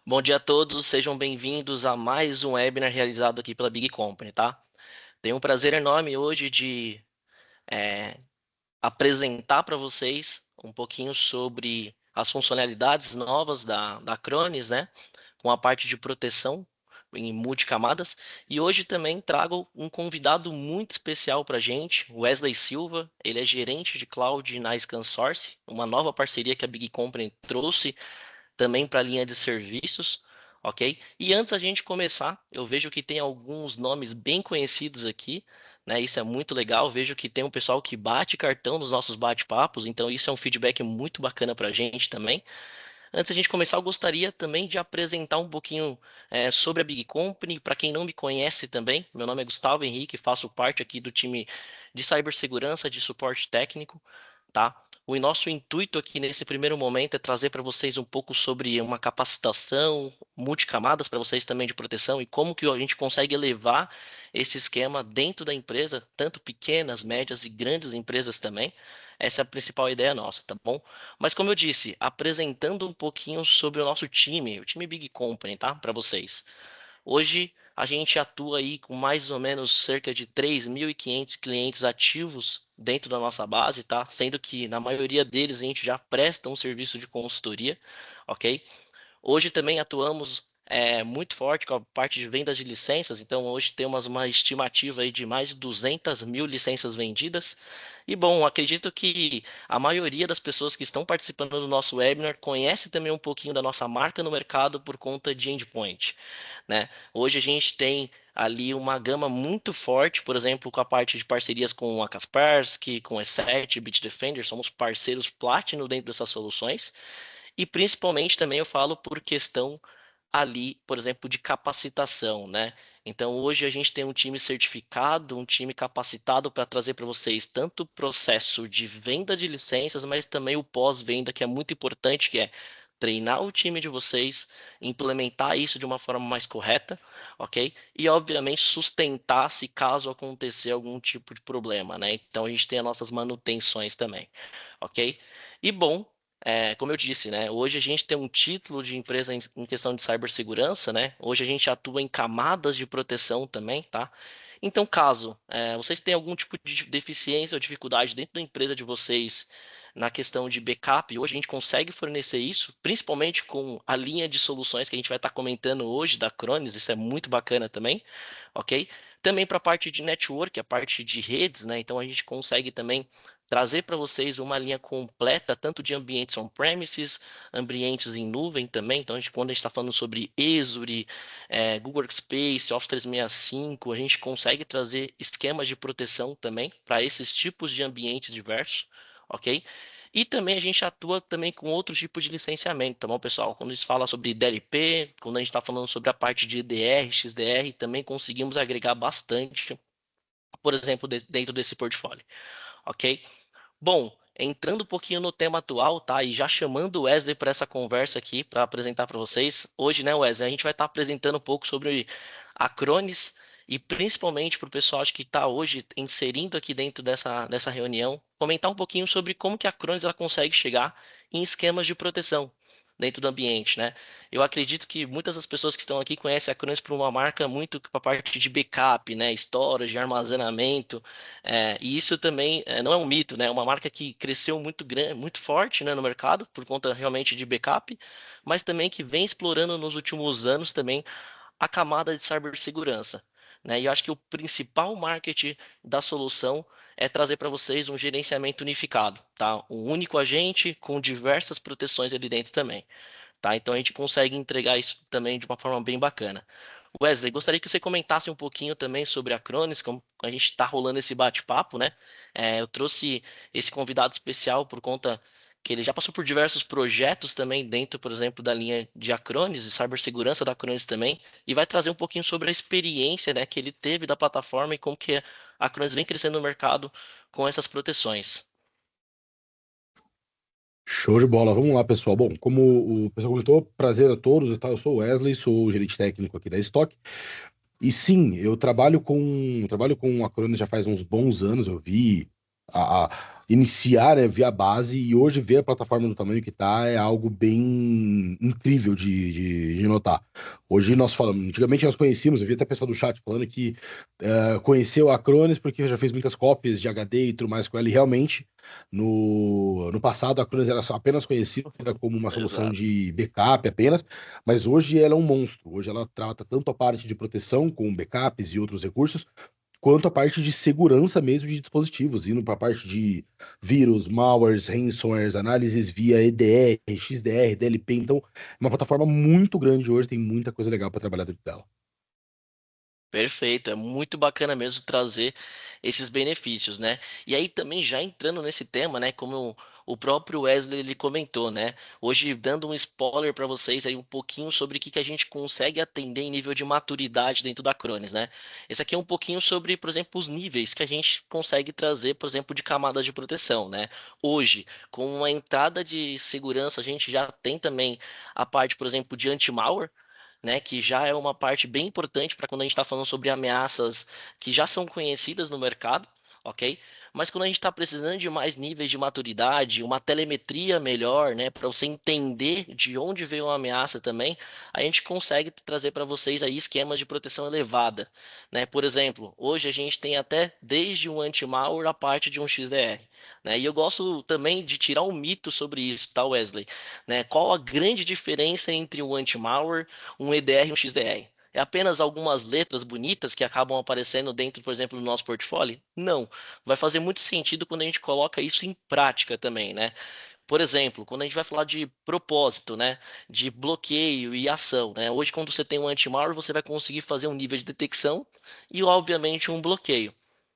Bom dia a todos, sejam bem-vindos a mais um webinar realizado aqui pela Big Company, tá? Tenho um prazer enorme hoje de eh, apresentar para vocês um pouquinho sobre as funcionalidades novas da Acronis, né? Com a parte de proteção em multicamadas. E hoje também trago um convidado muito especial para a gente, Wesley Silva. Ele é gerente de cloud na ScanSource, uma nova parceria que a Big Company trouxe também para a linha de serviços, ok? E antes a gente começar, eu vejo que tem alguns nomes bem conhecidos aqui, né? Isso é muito legal. Vejo que tem um pessoal que bate cartão nos nossos bate-papos, então isso é um feedback muito bacana para a gente também. Antes a gente começar, eu gostaria também de apresentar um pouquinho sobre a Big Company. Para quem não me conhece também, meu nome é Gustavo Henrique, faço parte aqui do time de cibersegurança, de suporte técnico, tá? O nosso intuito aqui nesse primeiro momento é trazer para vocês um pouco sobre uma capacitação multicamadas para vocês também de proteção e como que a gente consegue elevar esse esquema dentro da empresa, tanto pequenas, médias e grandes empresas também. Essa é a principal ideia nossa, tá bom? Mas como eu disse, apresentando um pouquinho sobre o nosso time, o time Big Company, tá? Para vocês. Hoje a gente atua aí com mais ou menos cerca de 3.500 clientes ativos dentro da nossa base, tá? Sendo que na maioria deles a gente já presta um serviço de consultoria, ok? Hoje também atuamos muito forte com a parte de vendas de licenças, então hoje temos uma estimativa aí de mais de 200 mil licenças vendidas. E bom, acredito que a maioria das pessoas que estão participando do nosso webinar conhece também um pouquinho da nossa marca no mercado por conta de endpoint, né? Hoje a gente tem ali uma gama muito forte, por exemplo, com a parte de parcerias com a Kaspersky, com a E7, Bitdefender, somos parceiros Platinum dentro dessas soluções. E principalmente também eu falo por questão ali, por exemplo, de capacitação, né? Então hoje a gente tem um time certificado, um time capacitado para trazer para vocês tanto o processo de venda de licenças, mas também o pós-venda, que é muito importante, que é treinar o time de vocês, implementar isso de uma forma mais correta, ok? E obviamente sustentar se caso acontecer algum tipo de problema, né? Então a gente tem as nossas manutenções também, ok? E bom, como eu disse, né? Hoje a gente tem um título de empresa em questão de cibersegurança, né? Hoje a gente atua em camadas de proteção também, tá? Então, caso vocês tenham algum tipo de deficiência ou dificuldade dentro da empresa de vocês na questão de backup, hoje a gente consegue fornecer isso, principalmente com a linha de soluções que a gente vai estar comentando hoje da Acronis, isso é muito bacana também, ok? Também para a parte de network, a parte de redes, né? Então a gente consegue também trazer para vocês uma linha completa, tanto de ambientes on-premises, ambientes em nuvem também. Então, quando a gente está falando sobre Azure, Google Workspace, Office 365, a gente consegue trazer esquemas de proteção também para esses tipos de ambientes diversos, ok? E também a gente atua também com outros tipos de licenciamento, tá bom, pessoal? Quando a gente fala sobre DLP, quando a gente está falando sobre a parte de EDR, XDR, também conseguimos agregar bastante, por exemplo, dentro desse portfólio, ok? Bom, entrando um pouquinho no tema atual, tá? E já chamando o Wesley para essa conversa aqui, para apresentar para vocês. Hoje, né, Wesley, a gente vai estar apresentando um pouco sobre a Acronis e principalmente para o pessoal acho que está hoje inserindo aqui dentro dessa reunião, comentar um pouquinho sobre como que a Acronis ela consegue chegar em esquemas de proteção dentro do ambiente, né? Eu acredito que muitas das pessoas que estão aqui conhecem a Acronis por uma marca muito para a parte de backup, né? Storage, armazenamento, e isso também não é um mito, né? É uma marca que cresceu muito grande, muito forte, né, no mercado, por conta realmente de backup, mas também que vem explorando nos últimos anos também a camada de cibersegurança, né? E eu acho que o principal marketing da solução é trazer para vocês um gerenciamento unificado, tá? Um único agente com diversas proteções ali dentro também, tá? Então a gente consegue entregar isso também de uma forma bem bacana. Wesley, gostaria que você comentasse um pouquinho também sobre a Cronis, como a gente está rolando esse bate-papo, né? Eu trouxe esse convidado especial por conta que ele já passou por diversos projetos também dentro, por exemplo, da linha de Acronis e cibersegurança da Acronis também, e vai trazer um pouquinho sobre a experiência, né, que ele teve da plataforma e como que a Acronis vem crescendo no mercado com essas proteções. Show de bola. Vamos lá, pessoal. Bom, como o pessoal comentou, prazer a todos e tal. Eu sou o Wesley, sou o gerente técnico aqui da Stock. E sim, eu trabalho com a Acronis já faz uns bons anos. Eu vi. iniciar, né, via base, e hoje ver a plataforma do tamanho que tá é algo bem incrível de notar. Hoje nós falamos, antigamente nós conhecíamos, eu vi até pessoal do chat falando que conheceu a Acronis porque já fez muitas cópias de HD e tudo mais com ela, e realmente no passado a Acronis era apenas conhecida como uma solução Exato. de backup apenas, mas hoje ela é um monstro. Hoje ela trata tanto a parte de proteção com backups e outros recursos, quanto a parte de segurança mesmo de dispositivos, indo para a parte de vírus, malwares, ransomwares, análises via EDR, XDR, DLP. Então, é uma plataforma muito grande hoje, tem muita coisa legal para trabalhar dentro dela. Perfeito, é muito bacana mesmo trazer esses benefícios, né? E aí também já entrando nesse tema, né, como o próprio Wesley ele comentou, né? Hoje dando um spoiler para vocês aí um pouquinho sobre o que que a gente consegue atender em nível de maturidade dentro da Acronis, né? Esse aqui é um pouquinho sobre, por exemplo, os níveis que a gente consegue trazer, por exemplo, de camadas de proteção, né? Hoje, com a entrada de segurança, a gente já tem também a parte, por exemplo, de anti-malware, né, que já é uma parte bem importante para quando a gente está falando sobre ameaças que já são conhecidas no mercado, ok? Mas quando a gente está precisando de mais níveis de maturidade, uma telemetria melhor, né, para você entender de onde veio uma ameaça também, a gente consegue trazer para vocês aí esquemas de proteção elevada, né? Por exemplo, hoje a gente tem até desde um anti-malware a parte de um XDR, né? E eu gosto também de tirar um mito sobre isso, tá, Wesley? Né? Qual a grande diferença entre um anti-malware, um EDR e um XDR? É apenas algumas letras bonitas que acabam aparecendo dentro, por exemplo, do nosso portfólio? Não. Vai fazer muito sentido quando a gente coloca isso em prática também, né? Por exemplo, quando a gente vai falar de propósito, né, de bloqueio e ação, né? Hoje, quando você tem um anti-malware, você vai conseguir fazer um nível de detecção e, obviamente, um bloqueio.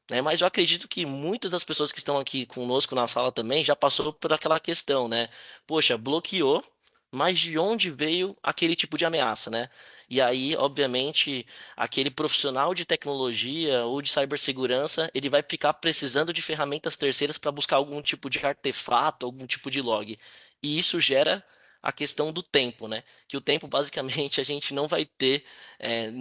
Né? Mas eu acredito que muitas das pessoas que estão aqui conosco na sala também já passou por aquela questão, né? Poxa, bloqueou, mas de onde veio aquele tipo de ameaça, né? E aí, obviamente, aquele profissional de tecnologia ou de cibersegurança, ele vai ficar precisando de ferramentas terceiras para buscar algum tipo de artefato, algum tipo de log. E isso gera a questão do tempo, né? Que o tempo, basicamente, a gente não vai ter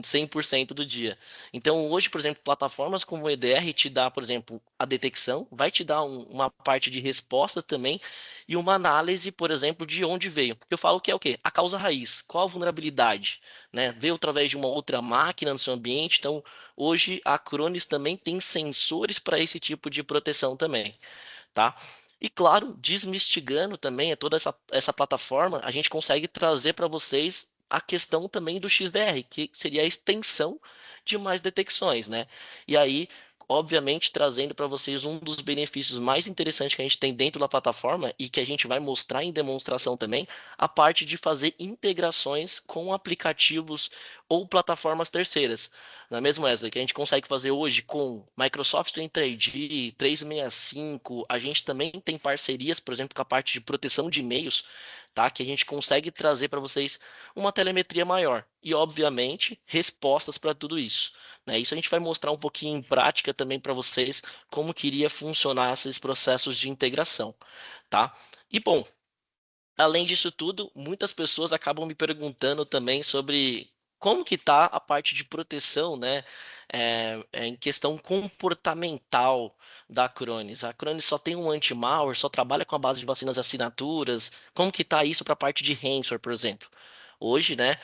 100% do dia. Então, hoje, por exemplo, plataformas como o EDR te dá, por exemplo, a detecção, vai te dar uma parte de resposta também e uma análise, por exemplo, de onde veio. Porque eu falo que é o quê? A causa raiz. Qual a vulnerabilidade? Né? Veio através de uma outra máquina no seu ambiente. Então, hoje a Acronis também tem sensores para esse tipo de proteção também, tá? E claro, desmistigando também toda essa plataforma, a gente consegue trazer para vocês a questão também do XDR, que seria a extensão de mais detecções, né? E aí, obviamente, trazendo para vocês um dos benefícios mais interessantes que a gente tem dentro da plataforma e que a gente vai mostrar em demonstração também, a parte de fazer integrações com aplicativos ou plataformas terceiras. Não é mesmo, Wesley? Que a gente consegue fazer hoje com Microsoft Entra ID, 365. A gente também tem parcerias, por exemplo, com a parte de proteção de e-mails, tá? Que a gente consegue trazer para vocês uma telemetria maior e, obviamente, respostas para tudo isso. Né? Isso a gente vai mostrar um pouquinho em prática também para vocês como que iria funcionar esses processos de integração, tá? E bom, além disso tudo, muitas pessoas acabam me perguntando também sobre como que está a parte de proteção, né, em questão comportamental da Acronis. A Acronis só tem um anti-malware, só trabalha com a base de vacinas e assinaturas. Como que está isso para a parte de ransomware, por exemplo? Hoje, né,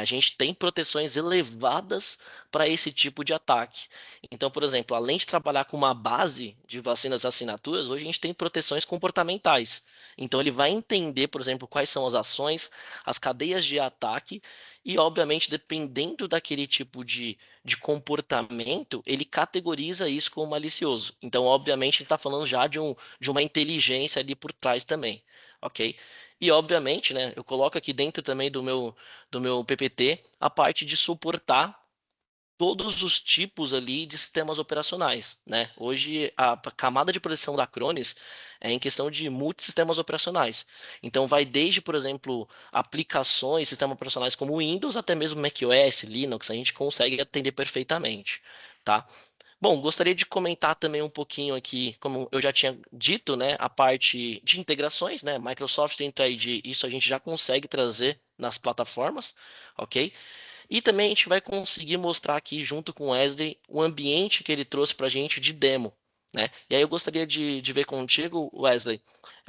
a gente tem proteções elevadas para esse tipo de ataque. Então, por exemplo, além de trabalhar com uma base de vacinas e assinaturas, hoje a gente tem proteções comportamentais. Então ele vai entender, por exemplo, quais são as ações, as cadeias de ataque, e, obviamente, dependendo daquele tipo de comportamento, ele categoriza isso como malicioso. Então, obviamente, ele está falando já de uma inteligência ali por trás também, ok? E, obviamente, né, eu coloco aqui dentro também do meu PPT a parte de suportar todos os tipos ali de sistemas operacionais, né? Hoje a camada de proteção da Acronis é em questão de multisistemas operacionais. Então vai desde, por exemplo, aplicações, sistemas operacionais como Windows até mesmo macOS, Linux, a gente consegue atender perfeitamente, tá? Bom, gostaria de comentar também um pouquinho aqui, como eu já tinha dito, né, a parte de integrações, né? Microsoft Entra ID, isso a gente já consegue trazer nas plataformas, ok? E também a gente vai conseguir mostrar aqui, junto com o Wesley, o ambiente que ele trouxe para a gente de demo. né? E aí eu gostaria de ver contigo, Wesley,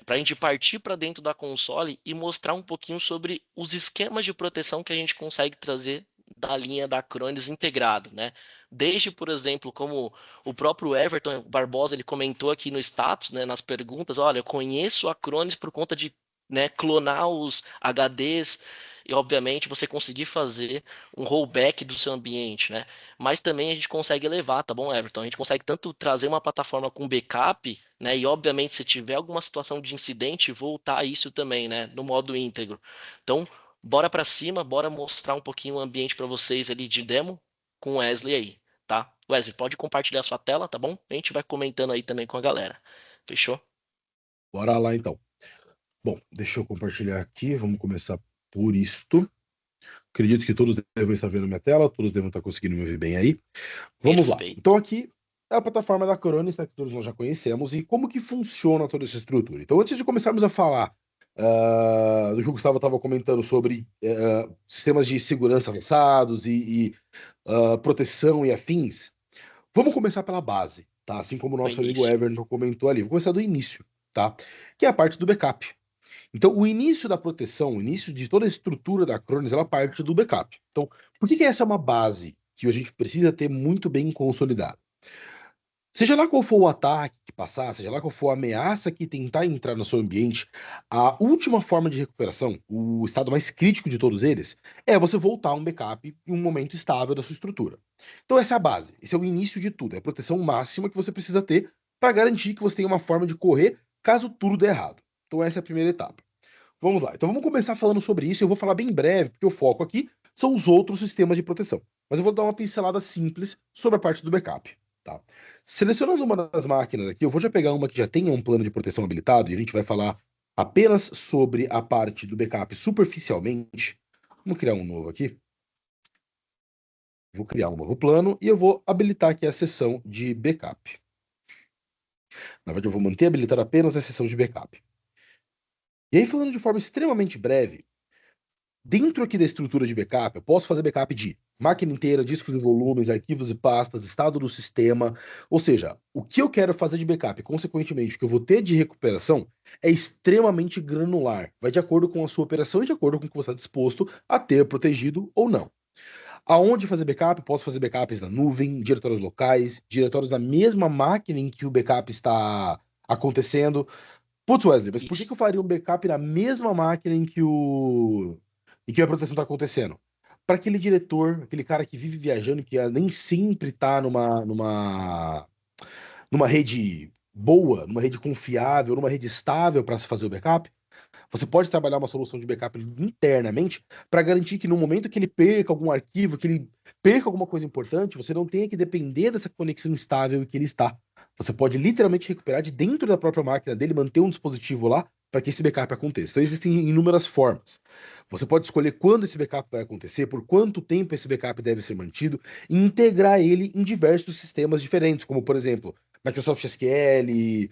para a gente partir para dentro da console e mostrar um pouquinho sobre os esquemas de proteção que a gente consegue trazer da linha da Acronis integrado, né? Desde, por exemplo, como o próprio Everton Barbosa ele comentou aqui no status, né, nas perguntas, olha, eu conheço a Acronis por conta de, né, clonar os HDs e, obviamente, você conseguir fazer um rollback do seu ambiente, né? Mas também a gente consegue elevar, tá bom, Everton? A gente consegue tanto trazer uma plataforma com backup, né? E obviamente, se tiver alguma situação de incidente, voltar a isso também, né? No modo íntegro. Então, bora para cima, bora mostrar um pouquinho o ambiente para vocês ali de demo com o Wesley aí, tá? Wesley, pode compartilhar sua tela, tá bom? A gente vai comentando aí também com a galera. Fechou? Bora lá então. Bom, deixa eu compartilhar aqui. Vamos começar por isto. Acredito que todos devem estar vendo minha tela, todos devem estar conseguindo me ver bem aí. Vamos lá. Perfeito. Então aqui é a plataforma da Acronis, né, que todos nós já conhecemos, e como que funciona toda essa estrutura. Então, antes de começarmos a falar do que o Gustavo estava comentando sobre sistemas de segurança avançados e proteção e afins, vamos começar pela base, tá? Assim como o O nosso amigo início. Everton comentou ali. Vou começar do início, tá? Que é a parte do backup. Então, o início da proteção, o início de toda a estrutura da Acronis, ela parte do backup. Então, por que que essa é uma base que a gente precisa ter muito bem consolidada? Seja lá qual for o ataque que passar, seja lá qual for a ameaça que tentar entrar no seu ambiente, a última forma de recuperação, o estado mais crítico de todos eles, é você voltar a um backup em um momento estável da sua estrutura. Então essa é a base, esse é o início de tudo, é a proteção máxima que você precisa ter para garantir que você tenha uma forma de correr caso tudo dê errado. Então essa é a primeira etapa. Vamos lá, então vamos começar falando sobre isso, eu vou falar bem breve, porque o foco aqui são os outros sistemas de proteção. Mas eu vou dar uma pincelada simples sobre a parte do backup, tá? Selecionando uma das máquinas aqui, eu vou já pegar uma que já tenha um plano de proteção habilitado e a gente vai falar apenas sobre a parte do backup superficialmente. Vamos criar um novo aqui. Vou criar um novo plano e eu vou habilitar aqui a seção de backup. Na verdade, eu vou manter habilitada apenas a seção de backup. E aí, falando de forma extremamente breve, dentro aqui da estrutura de backup, eu posso fazer backup de máquina inteira, discos de volumes, arquivos e pastas, estado do sistema. Ou seja, o que eu quero fazer de backup, consequentemente, o que eu vou ter de recuperação, é extremamente granular. Vai de acordo com a sua operação e de acordo com o que você está disposto a ter protegido ou não. Aonde fazer backup? Posso fazer backups na nuvem, diretórios locais, diretórios na mesma máquina em que o backup está acontecendo. Putz, Wesley, mas por que Isso. eu faria um backup na mesma máquina em que a proteção está acontecendo? Para aquele diretor, aquele cara que vive viajando, que nem sempre está numa rede boa, numa rede confiável, numa rede estável para se fazer o backup, você pode trabalhar uma solução de backup internamente para garantir que no momento que ele perca algum arquivo, que ele perca alguma coisa importante, você não tenha que depender dessa conexão estável em que ele está. Você pode literalmente recuperar de dentro da própria máquina dele, manter um dispositivo lá para que esse backup aconteça. Então existem inúmeras formas. Você pode escolher quando esse backup vai acontecer, por quanto tempo esse backup deve ser mantido e integrar ele em diversos sistemas diferentes, como por exemplo, Microsoft SQL,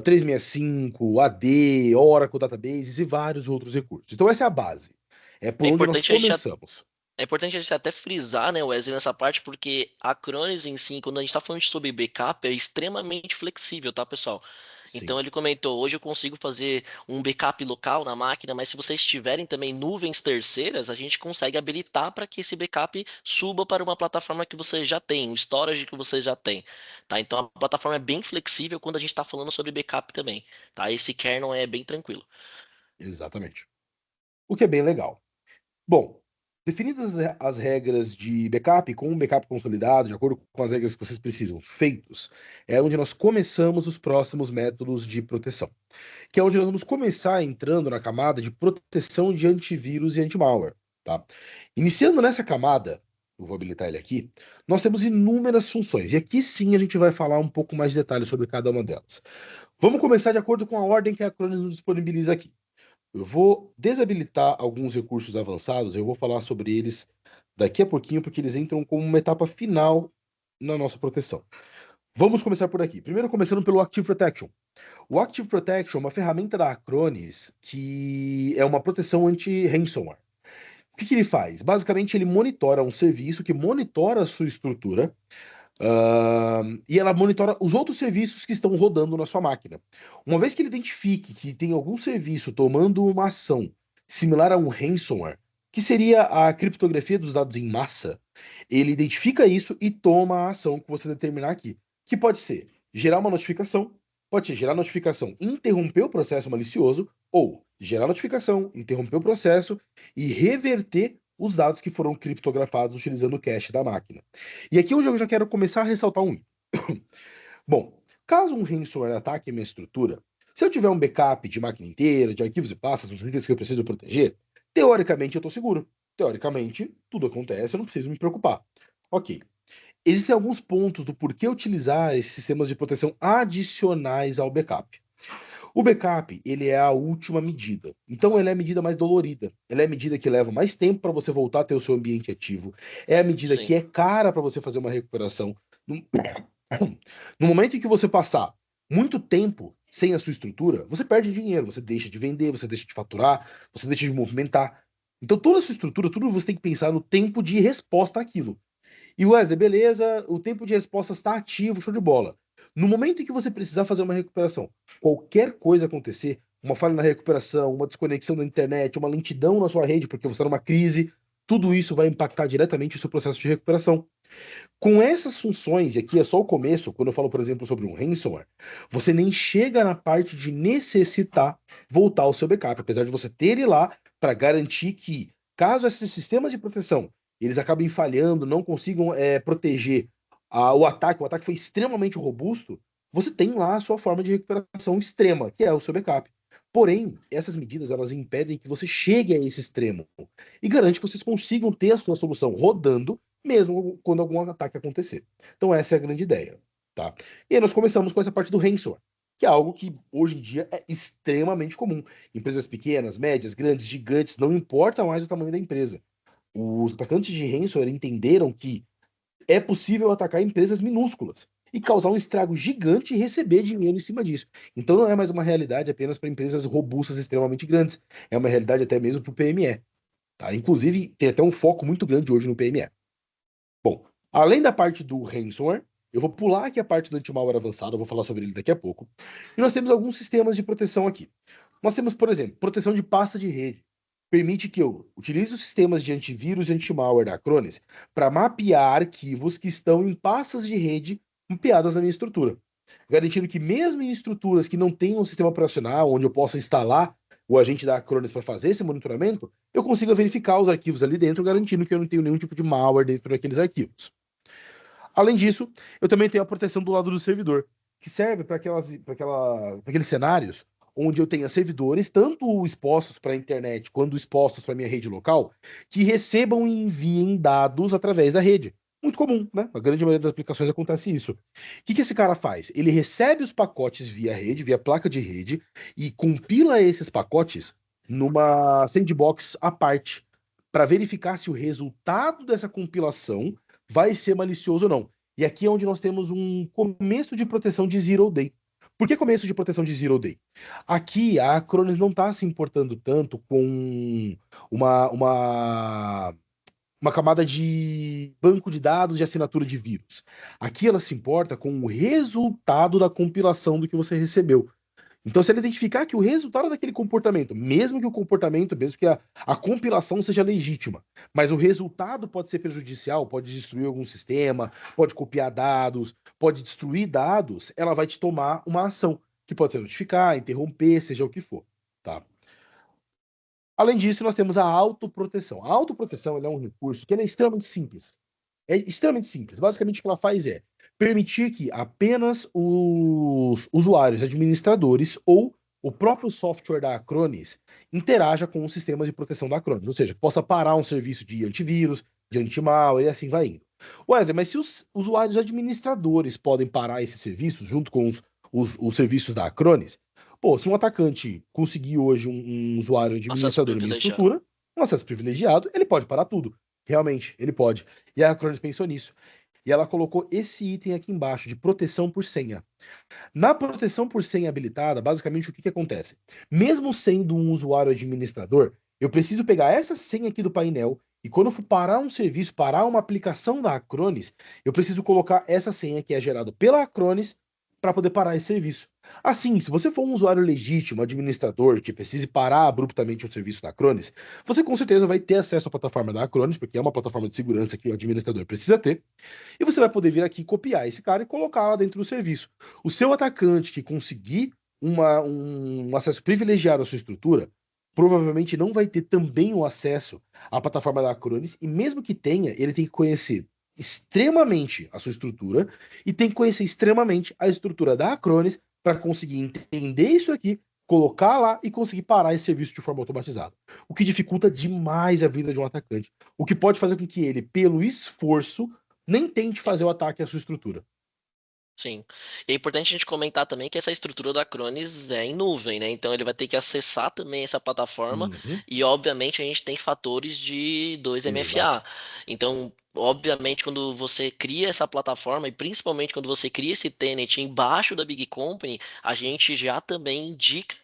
365, AD, Oracle Databases e vários outros recursos. Então essa é a base. É É por onde nós importante a gente começamos. É importante a gente até frisar, né, Wesley, nessa parte, porque a Acronis em si, quando a gente está falando sobre backup, é extremamente flexível, tá, pessoal? Sim, Então ele comentou, hoje eu consigo fazer um backup local na máquina, mas se vocês tiverem também nuvens terceiras, a gente consegue habilitar para que esse backup suba para uma plataforma que você já tem, um storage que você já tem, tá? Então a plataforma é bem flexível quando a gente está falando sobre backup também, tá? Esse kernel é bem tranquilo. exatamente. O que é bem legal. Bom, definidas as regras de backup, com um backup consolidado, de acordo com as regras que vocês precisam, feitos, é onde nós começamos os próximos métodos de proteção, que é onde nós vamos começar entrando na camada de proteção de antivírus e anti-malware, tá? Iniciando nessa camada, eu vou habilitar ele aqui, nós temos inúmeras funções, e aqui sim a gente vai falar um pouco mais de detalhes sobre cada uma delas. Vamos começar de acordo com a ordem que a Acronis nos disponibiliza aqui. Eu vou desabilitar alguns recursos avançados, eu vou falar sobre eles daqui a pouquinho, porque eles entram como uma etapa final na nossa proteção. Vamos começar por aqui. Primeiro, começando pelo Active Protection. O Active Protection é uma ferramenta da Acronis que é uma proteção anti-ransomware. O que ele faz? Basicamente, ele monitora um serviço que monitora a sua estrutura E ela monitora os outros serviços que estão rodando na sua máquina. Uma vez que ele identifique que tem algum serviço tomando uma ação similar a um ransomware, que seria a criptografia dos dados em massa, ele identifica isso e toma a ação que você determinar aqui. Que pode ser gerar uma notificação, pode ser gerar notificação, interromper o processo malicioso, ou gerar notificação, interromper o processo e reverter os dados que foram criptografados utilizando o cache da máquina. E aqui é onde eu já quero começar a ressaltar um item. Bom, caso um ransomware ataque a minha estrutura, se eu tiver um backup de máquina inteira, de arquivos e pastas, dos itens que eu preciso proteger, teoricamente eu estou seguro. Teoricamente, tudo acontece, eu não preciso me preocupar. Ok. Existem alguns pontos do porquê utilizar esses sistemas de proteção adicionais ao backup. O backup, ele é a última medida. Então, ele é a medida mais dolorida. Ela é a medida que leva mais tempo para você voltar a ter o seu ambiente ativo. É a medida que Sim, é cara para você fazer uma recuperação. No, no momento em que você passar muito tempo sem a sua estrutura, você perde dinheiro, você deixa de vender, você deixa de faturar, você deixa de movimentar. Então, toda a sua estrutura, tudo você tem que pensar no tempo de resposta àquilo. E Wesley, beleza, o tempo de resposta está ativo, show de bola. No momento em que você precisar fazer uma recuperação, qualquer coisa acontecer, uma falha na recuperação, uma desconexão da internet, uma lentidão na sua rede porque você está numa crise, tudo isso vai impactar diretamente o seu processo de recuperação. Com essas funções, e aqui é só o começo, quando eu falo, por exemplo, sobre um ransomware, você nem chega na parte de necessitar voltar ao seu backup, apesar de você ter ele lá para garantir que, caso esses sistemas de proteção eles acabem falhando, não consigam proteger o ataque foi extremamente robusto, você tem lá a sua forma de recuperação extrema, que é o seu backup. Porém, essas medidas elas impedem que você chegue a esse extremo e garante que vocês consigam ter a sua solução rodando mesmo quando algum ataque acontecer. Então essa é a grande ideia, tá? E aí nós começamos com essa parte do ransomware, que é algo que hoje em dia é extremamente comum. Empresas pequenas, médias, grandes, gigantes, não importa mais o tamanho da empresa. Os atacantes de ransomware entenderam que é possível atacar empresas minúsculas e causar um estrago gigante e receber dinheiro em cima disso. Então não é mais uma realidade apenas para empresas robustas extremamente grandes, é uma realidade até mesmo para o PME. Tá? Inclusive, tem até um foco muito grande hoje no PME. Bom, além da parte do ransomware, eu vou pular aqui a parte do anti-malware avançado, eu vou falar sobre ele daqui a pouco. E nós temos alguns sistemas de proteção aqui. Nós temos, por exemplo, proteção de pasta de rede. Permite que eu utilize os sistemas de antivírus e anti-malware da Acronis para mapear arquivos que estão em pastas de rede mapeadas na minha estrutura, garantindo que mesmo em estruturas que não tenham um sistema operacional, onde eu possa instalar o agente da Acronis para fazer esse monitoramento, eu consiga verificar os arquivos ali dentro, garantindo que eu não tenho nenhum tipo de malware dentro daqueles arquivos. Além disso, eu também tenho a proteção do lado do servidor, que serve para aqueles cenários onde eu tenha servidores, tanto expostos para a internet quanto expostos para a minha rede local, que recebam e enviem dados através da rede. Muito comum, né? A grande maioria das aplicações acontece isso. O que esse cara faz? Ele recebe os pacotes via rede, via placa de rede, e compila esses pacotes numa sandbox à parte, para verificar se o resultado dessa compilação vai ser malicioso ou não. E aqui é onde nós temos um começo de proteção de Zero Day. Por que começo de proteção de Zero Day? Aqui a Acronis não está se importando tanto com uma, uma, uma camada de banco de dados de assinatura de vírus. Aqui ela se importa com o resultado da compilação do que você recebeu. Então, se ele identificar que o resultado daquele comportamento, mesmo que o comportamento, mesmo que a compilação seja legítima, mas o resultado pode ser prejudicial, pode destruir algum sistema, pode copiar dados, pode destruir dados, ela vai te tomar uma ação, que pode ser notificar, interromper, seja o que for, tá? Além disso, nós temos a autoproteção. A autoproteção é um recurso que é extremamente simples. É extremamente simples. Basicamente, o que ela faz é permitir que apenas os usuários, administradores ou o próprio software da Acronis interaja com os sistemas de proteção da Acronis, ou seja, possa parar um serviço de antivírus, de anti-malware e assim vai indo. Wesley, mas se os usuários administradores podem parar esses serviços junto com os serviços da Acronis, pô, se um atacante conseguir hoje um usuário acesso administrador em minha privilegiado. estrutura, um acesso privilegiado, ele pode parar tudo. Realmente, ele pode. E a Acronis pensou nisso. E ela colocou esse item aqui embaixo, de proteção por senha. Na proteção por senha habilitada, basicamente o que acontece? Mesmo sendo um usuário administrador, eu preciso pegar essa senha aqui do painel E quando eu for parar um serviço, parar uma aplicação da Acronis, eu preciso colocar essa senha que é gerada pela Acronis para poder parar esse serviço. Assim, se você for um usuário legítimo, administrador, que precise parar abruptamente um serviço da Acronis, você com certeza vai ter acesso à plataforma da Acronis, porque é uma plataforma de segurança que o administrador precisa ter, e você vai poder vir aqui copiar esse cara e colocar lá dentro do serviço. O seu atacante que conseguir um acesso privilegiado à sua estrutura, provavelmente não vai ter também o acesso à plataforma da Acronis, e mesmo que tenha, ele tem que conhecer extremamente a sua estrutura e tem que conhecer extremamente a estrutura da Acronis para conseguir entender isso aqui, colocar lá e conseguir parar esse serviço de forma automatizada. O que dificulta demais a vida de um atacante. O que pode fazer com que ele, pelo esforço, nem tente fazer o ataque à sua estrutura. Sim. E é importante a gente comentar também que essa estrutura da Acronis é em nuvem, né? Então ele vai ter que acessar também essa plataforma Uhum, e, obviamente, a gente tem fatores de exato. 2MFA. Então, obviamente, quando você cria essa plataforma e principalmente quando você cria esse tenant embaixo da Big Company, a gente já também indica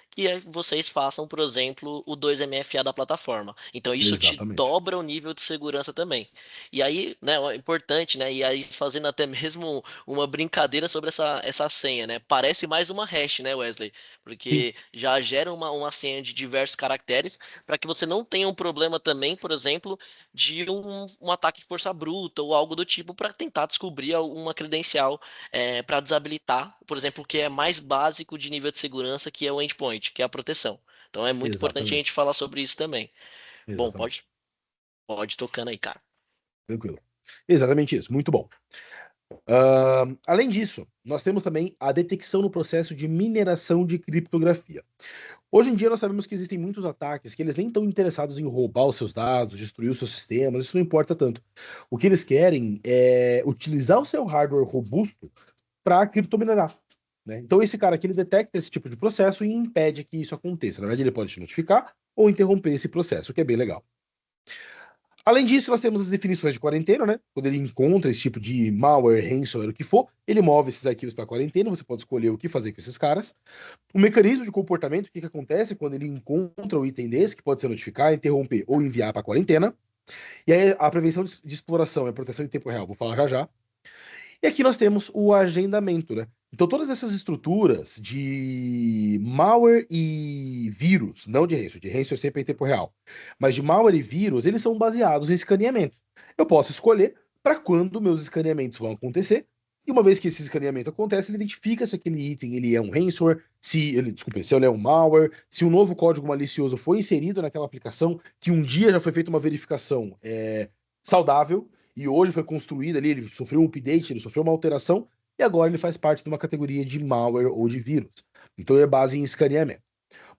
que vocês façam, por exemplo, o 2MFA da plataforma. Então isso te Exatamente. dobra o nível de segurança também. E aí, né, é importante, né, e aí fazendo até mesmo uma brincadeira sobre essa senha, né? Parece mais uma hash, né, Wesley? Sim, Porque já gera uma senha de diversos caracteres para que você não tenha um problema também, por exemplo, de um ataque de força bruta ou algo do tipo para tentar descobrir uma credencial para desabilitar, por exemplo, o que é mais básico de nível de segurança, que é o endpoint, que é a proteção. Então é muito importante a gente exatamente. falar sobre isso também. Bom, Exatamente. pode tocando aí, cara. Tranquilo. Exatamente isso. Muito bom. Além disso, nós temos também a detecção no processo de mineração de criptografia. Hoje em dia nós sabemos que existem muitos ataques que eles nem estão interessados em roubar os seus dados, destruir os seus sistemas, isso não importa tanto. O que eles querem é utilizar o seu hardware robusto para criptominerar. Né? Então esse cara aqui ele detecta esse tipo de processo e impede que isso aconteça. Na verdade, ele pode te notificar ou interromper esse processo, o que é bem legal. Além disso, nós temos as definições de quarentena, né? Quando ele encontra esse tipo de malware, ransomware, o que for, ele move esses arquivos para quarentena, você pode escolher o que fazer com esses caras. O mecanismo de comportamento, o que, que acontece quando ele encontra um item desse, que pode ser notificar, interromper ou enviar para quarentena. E aí a prevenção de exploração e a proteção em tempo real, vou falar já já. E aqui nós temos o agendamento, né? Então, todas essas estruturas de malware e vírus, não de ransomware sempre é em tempo real, mas de malware e vírus, eles são baseados em escaneamento. Eu posso escolher para quando meus escaneamentos vão acontecer, e uma vez que esse escaneamento acontece, ele identifica se aquele item ele é um ransomware, se ele é um malware, se um novo código malicioso foi inserido naquela aplicação, que um dia já foi feita uma verificação saudável, e hoje foi construído ali, ele sofreu um update, ele sofreu uma alteração, e agora ele faz parte de uma categoria de malware ou de vírus. Então é base em escaneamento.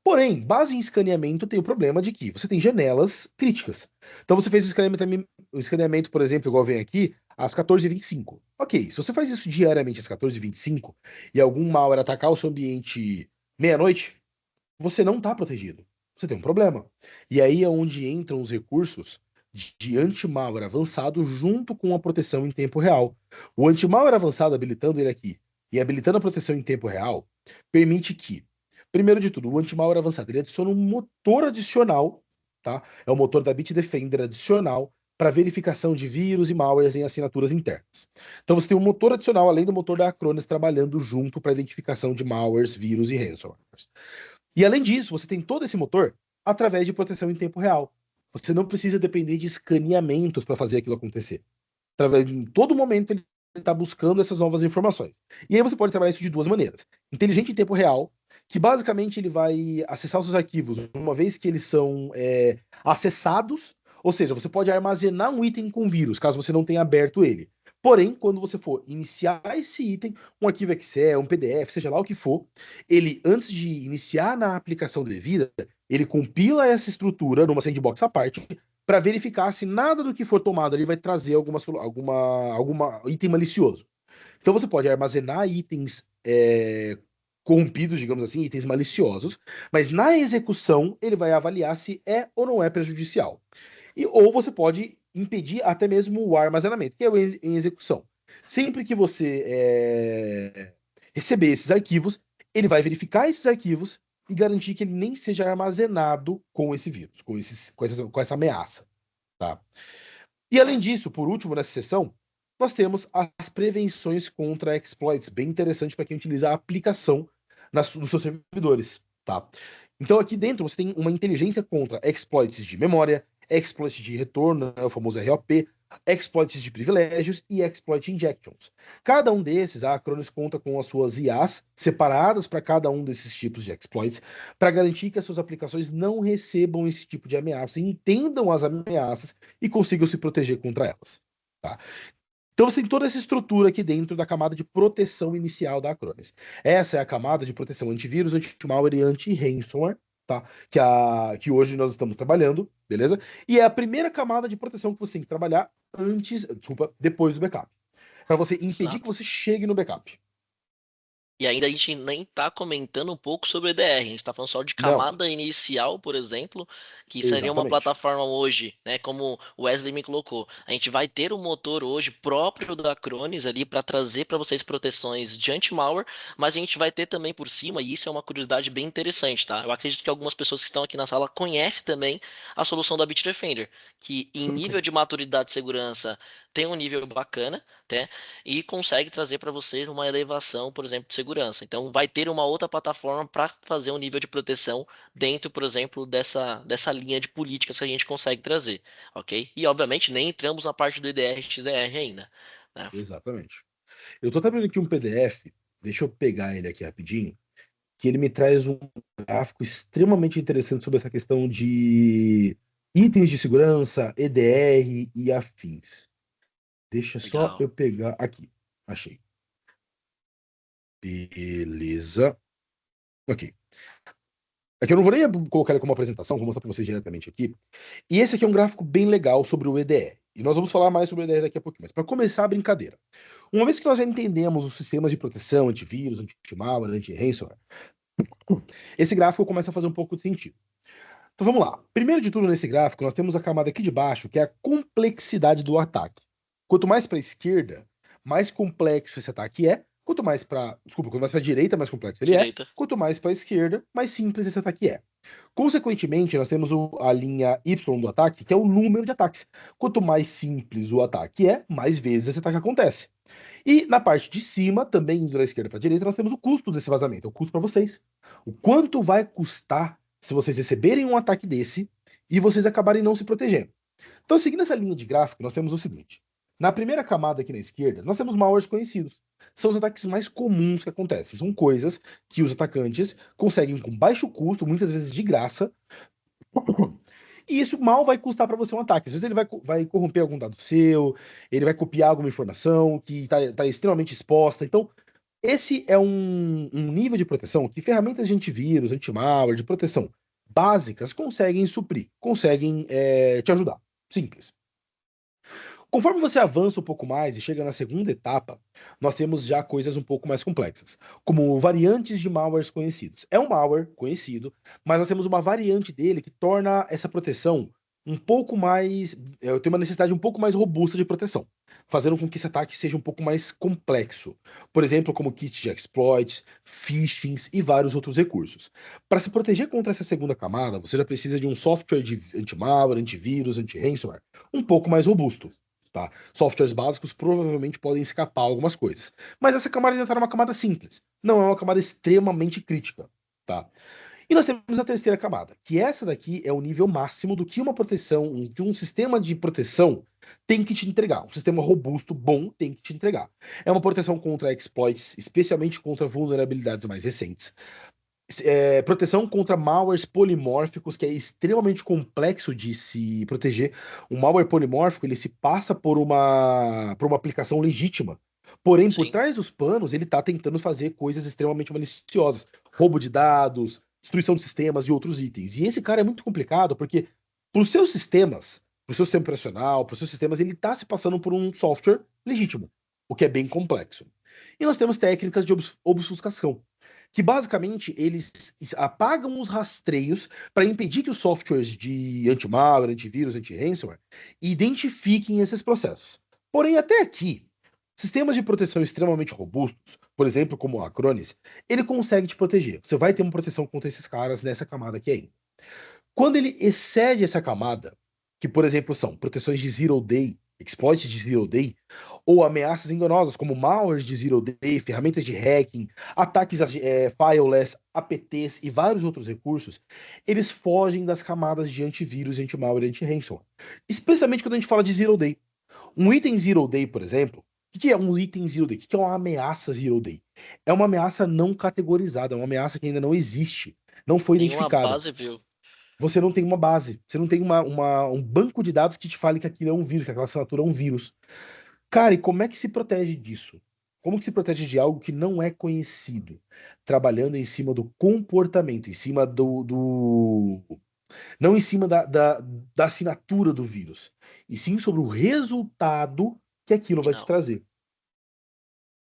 Porém, base em escaneamento tem o problema de que você tem janelas críticas. Então você fez o escaneamento, por exemplo, igual vem aqui, às 14h25. Ok, se você faz isso diariamente às 14h25 e algum malware atacar o seu ambiente meia-noite, você não está protegido. Você tem um problema. E aí é onde entram os recursos de anti-malware avançado junto com a proteção em tempo real. O anti-malware avançado, habilitando ele aqui e habilitando a proteção em tempo real, permite que, primeiro de tudo, o anti-malware avançado ele adiciona um motor adicional, tá? É o motor da Bitdefender adicional para verificação de vírus e malwares em assinaturas internas. Então você tem um motor adicional além do motor da Acronis trabalhando junto para identificação de malwares, vírus e ransomwares. E além disso, você tem todo esse motor através de proteção em tempo real. Você não precisa depender de escaneamentos para fazer aquilo acontecer. Através de em todo momento ele está buscando essas novas informações. E aí você pode trabalhar isso de duas maneiras. Inteligente em tempo real, que basicamente ele vai acessar os seus arquivos uma vez que eles são acessados, ou seja, você pode armazenar um item com vírus, caso você não tenha aberto ele. Porém, quando você for iniciar esse item, um arquivo Excel, um PDF, seja lá o que for, ele, antes de iniciar na aplicação devida, ele compila essa estrutura numa sandbox à parte para verificar se nada do que for tomado ali vai trazer alguma item malicioso. Então você pode armazenar itens corrompidos, digamos assim, itens maliciosos, mas na execução ele vai avaliar se é ou não é prejudicial. Ou você pode impedir até mesmo o armazenamento, que é o em execução. Sempre que você receber esses arquivos, ele vai verificar esses arquivos e garantir que ele nem seja armazenado com esse vírus, com essa ameaça. tá? E além disso, por último, nessa seção, nós temos as prevenções contra exploits, bem interessante para quem utiliza a aplicação nos seus servidores, tá? Então aqui dentro você tem uma inteligência contra exploits de memória, exploits de retorno, né, o famoso ROP, exploits de privilégios e exploit injections. Cada um desses, a Acronis conta com as suas IAs separadas para cada um desses tipos de exploits, para garantir que as suas aplicações não recebam esse tipo de ameaça, entendam as ameaças e consigam se proteger contra elas. Tá? Então você tem toda essa estrutura aqui dentro da camada de proteção inicial da Acronis. Essa é a camada de proteção antivírus, anti-malware e anti-ransomware, tá? Que hoje nós estamos trabalhando, beleza? E é a primeira camada de proteção que você tem que trabalhar depois do backup. Para você impedir que Exato. você chegue no backup. E ainda a gente nem está comentando um pouco sobre o EDR, a gente está falando só de Não, camada inicial, por exemplo, que seria uma exatamente. plataforma hoje, né, como o Wesley me colocou. A gente vai ter um motor hoje próprio da Acronis ali para trazer para vocês proteções de anti-malware, mas a gente vai ter também por cima, e isso é uma curiosidade bem interessante, tá? Eu acredito que algumas pessoas que estão aqui na sala conhecem também a solução da Bitdefender, que em nível de maturidade de segurança tem um nível bacana, né? E consegue trazer para vocês uma elevação, por exemplo, de segurança. Então, vai ter uma outra plataforma para fazer um nível de proteção dentro, por exemplo, dessa linha de políticas que a gente consegue trazer, ok? E, obviamente, nem entramos na parte do IDR XDR ainda, né? Exatamente. Eu tô abrindo aqui um PDF, deixa eu pegar ele aqui rapidinho, que ele me traz um gráfico extremamente interessante sobre essa questão de itens de segurança, EDR e afins. Deixa só Legal. eu pegar aqui. Achei. Beleza. Ok. Aqui eu não vou nem colocar ele como apresentação, vou mostrar para vocês diretamente aqui. E esse aqui é um gráfico bem legal sobre o EDR. E nós vamos falar mais sobre o EDR daqui a pouquinho. Mas para começar a brincadeira, uma vez que nós já entendemos os sistemas de proteção, antivírus, anti-malware, anti-ransomware, esse gráfico começa a fazer um pouco de sentido. Então vamos lá. Primeiro de tudo, nesse gráfico, nós temos a camada aqui de baixo, que é a complexidade do ataque. Quanto mais para a esquerda, mais complexo esse ataque é. Quanto mais para, desculpa, quanto mais para a direita, mais complexo ele é. Direita. Quanto mais para a esquerda, mais simples esse ataque é. Consequentemente, nós temos a linha Y do ataque, que é o número de ataques. Quanto mais simples o ataque é, mais vezes esse ataque acontece. E na parte de cima, também indo da esquerda para a direita, nós temos o custo desse vazamento, é o custo para vocês. O quanto vai custar se vocês receberem um ataque desse e vocês acabarem não se protegendo. Então, seguindo essa linha de gráfico, nós temos o seguinte. Na primeira camada aqui na esquerda, nós temos malwares conhecidos. São os ataques mais comuns que acontecem. São coisas que os atacantes conseguem com baixo custo, muitas vezes de graça, e isso mal vai custar para você um ataque. Às vezes ele vai corromper algum dado seu, ele vai copiar alguma informação que está extremamente exposta. Então, esse é um nível de proteção que ferramentas de antivírus, anti-malware, de proteção básicas conseguem suprir, conseguem te ajudar. Simples. Conforme você avança um pouco mais e chega na segunda etapa, nós temos já coisas um pouco mais complexas, como variantes de malwares conhecidos. É um malware conhecido, mas nós temos uma variante dele que torna essa proteção um pouco mais. Tem uma necessidade um pouco mais robusta de proteção, fazendo com que esse ataque seja um pouco mais complexo. Por exemplo, como kit de exploits, phishings e vários outros recursos. Para se proteger contra essa segunda camada, você já precisa de um software de anti-malware, antivírus, anti-ransomware um pouco mais robusto. Tá? Softwares básicos provavelmente podem escapar algumas coisas. Mas essa camada ainda está numa camada simples. Não é uma camada extremamente crítica. Tá? E nós temos a terceira camada, que essa daqui é o nível máximo do que uma proteção, que um sistema de proteção tem que te entregar. Um sistema robusto, bom, tem que te entregar. É uma proteção contra exploits, especialmente contra vulnerabilidades mais recentes. Proteção contra malwares polimórficos, que é extremamente complexo de se proteger. Um malware polimórfico, ele se passa por uma aplicação legítima. Porém, por Sim. trás dos panos, ele está tentando fazer coisas extremamente maliciosas. Roubo de dados, destruição de sistemas e outros itens. E esse cara é muito complicado, porque para os seus sistemas, para o seu sistema operacional, para os seus sistemas, ele está se passando por um software legítimo, o que é bem complexo. E nós temos técnicas de obfuscação, que basicamente eles apagam os rastreios para impedir que os softwares de anti-malware, antivírus, anti-ransomware identifiquem esses processos. Porém, até aqui, sistemas de proteção extremamente robustos, por exemplo, como o Acronis, ele consegue te proteger. Você vai ter uma proteção contra esses caras nessa camada aqui ainda. Quando ele excede essa camada, que, por exemplo, são proteções de Zero Day, exploits de Zero Day, ou ameaças enganosas, como malwares de Zero Day, ferramentas de hacking, ataques fileless, APTs e vários outros recursos, eles fogem das camadas de antivírus, anti-malware e anti-ransomware. Especialmente quando a gente fala de Zero Day. Um item Zero Day, por exemplo, o que é um item Zero Day? O que é uma ameaça Zero Day? É uma ameaça não categorizada, é uma ameaça que ainda não existe, não foi Nenhuma identificada. base viu. Você não tem uma base, você não tem um banco de dados que te fale que aquilo é um vírus, que aquela assinatura é um vírus. Cara, e como é que se protege disso? Como que se protege de algo que não é conhecido? Trabalhando em cima do comportamento, em cima não em cima da assinatura do vírus, e sim sobre o resultado que aquilo vai te Final. trazer.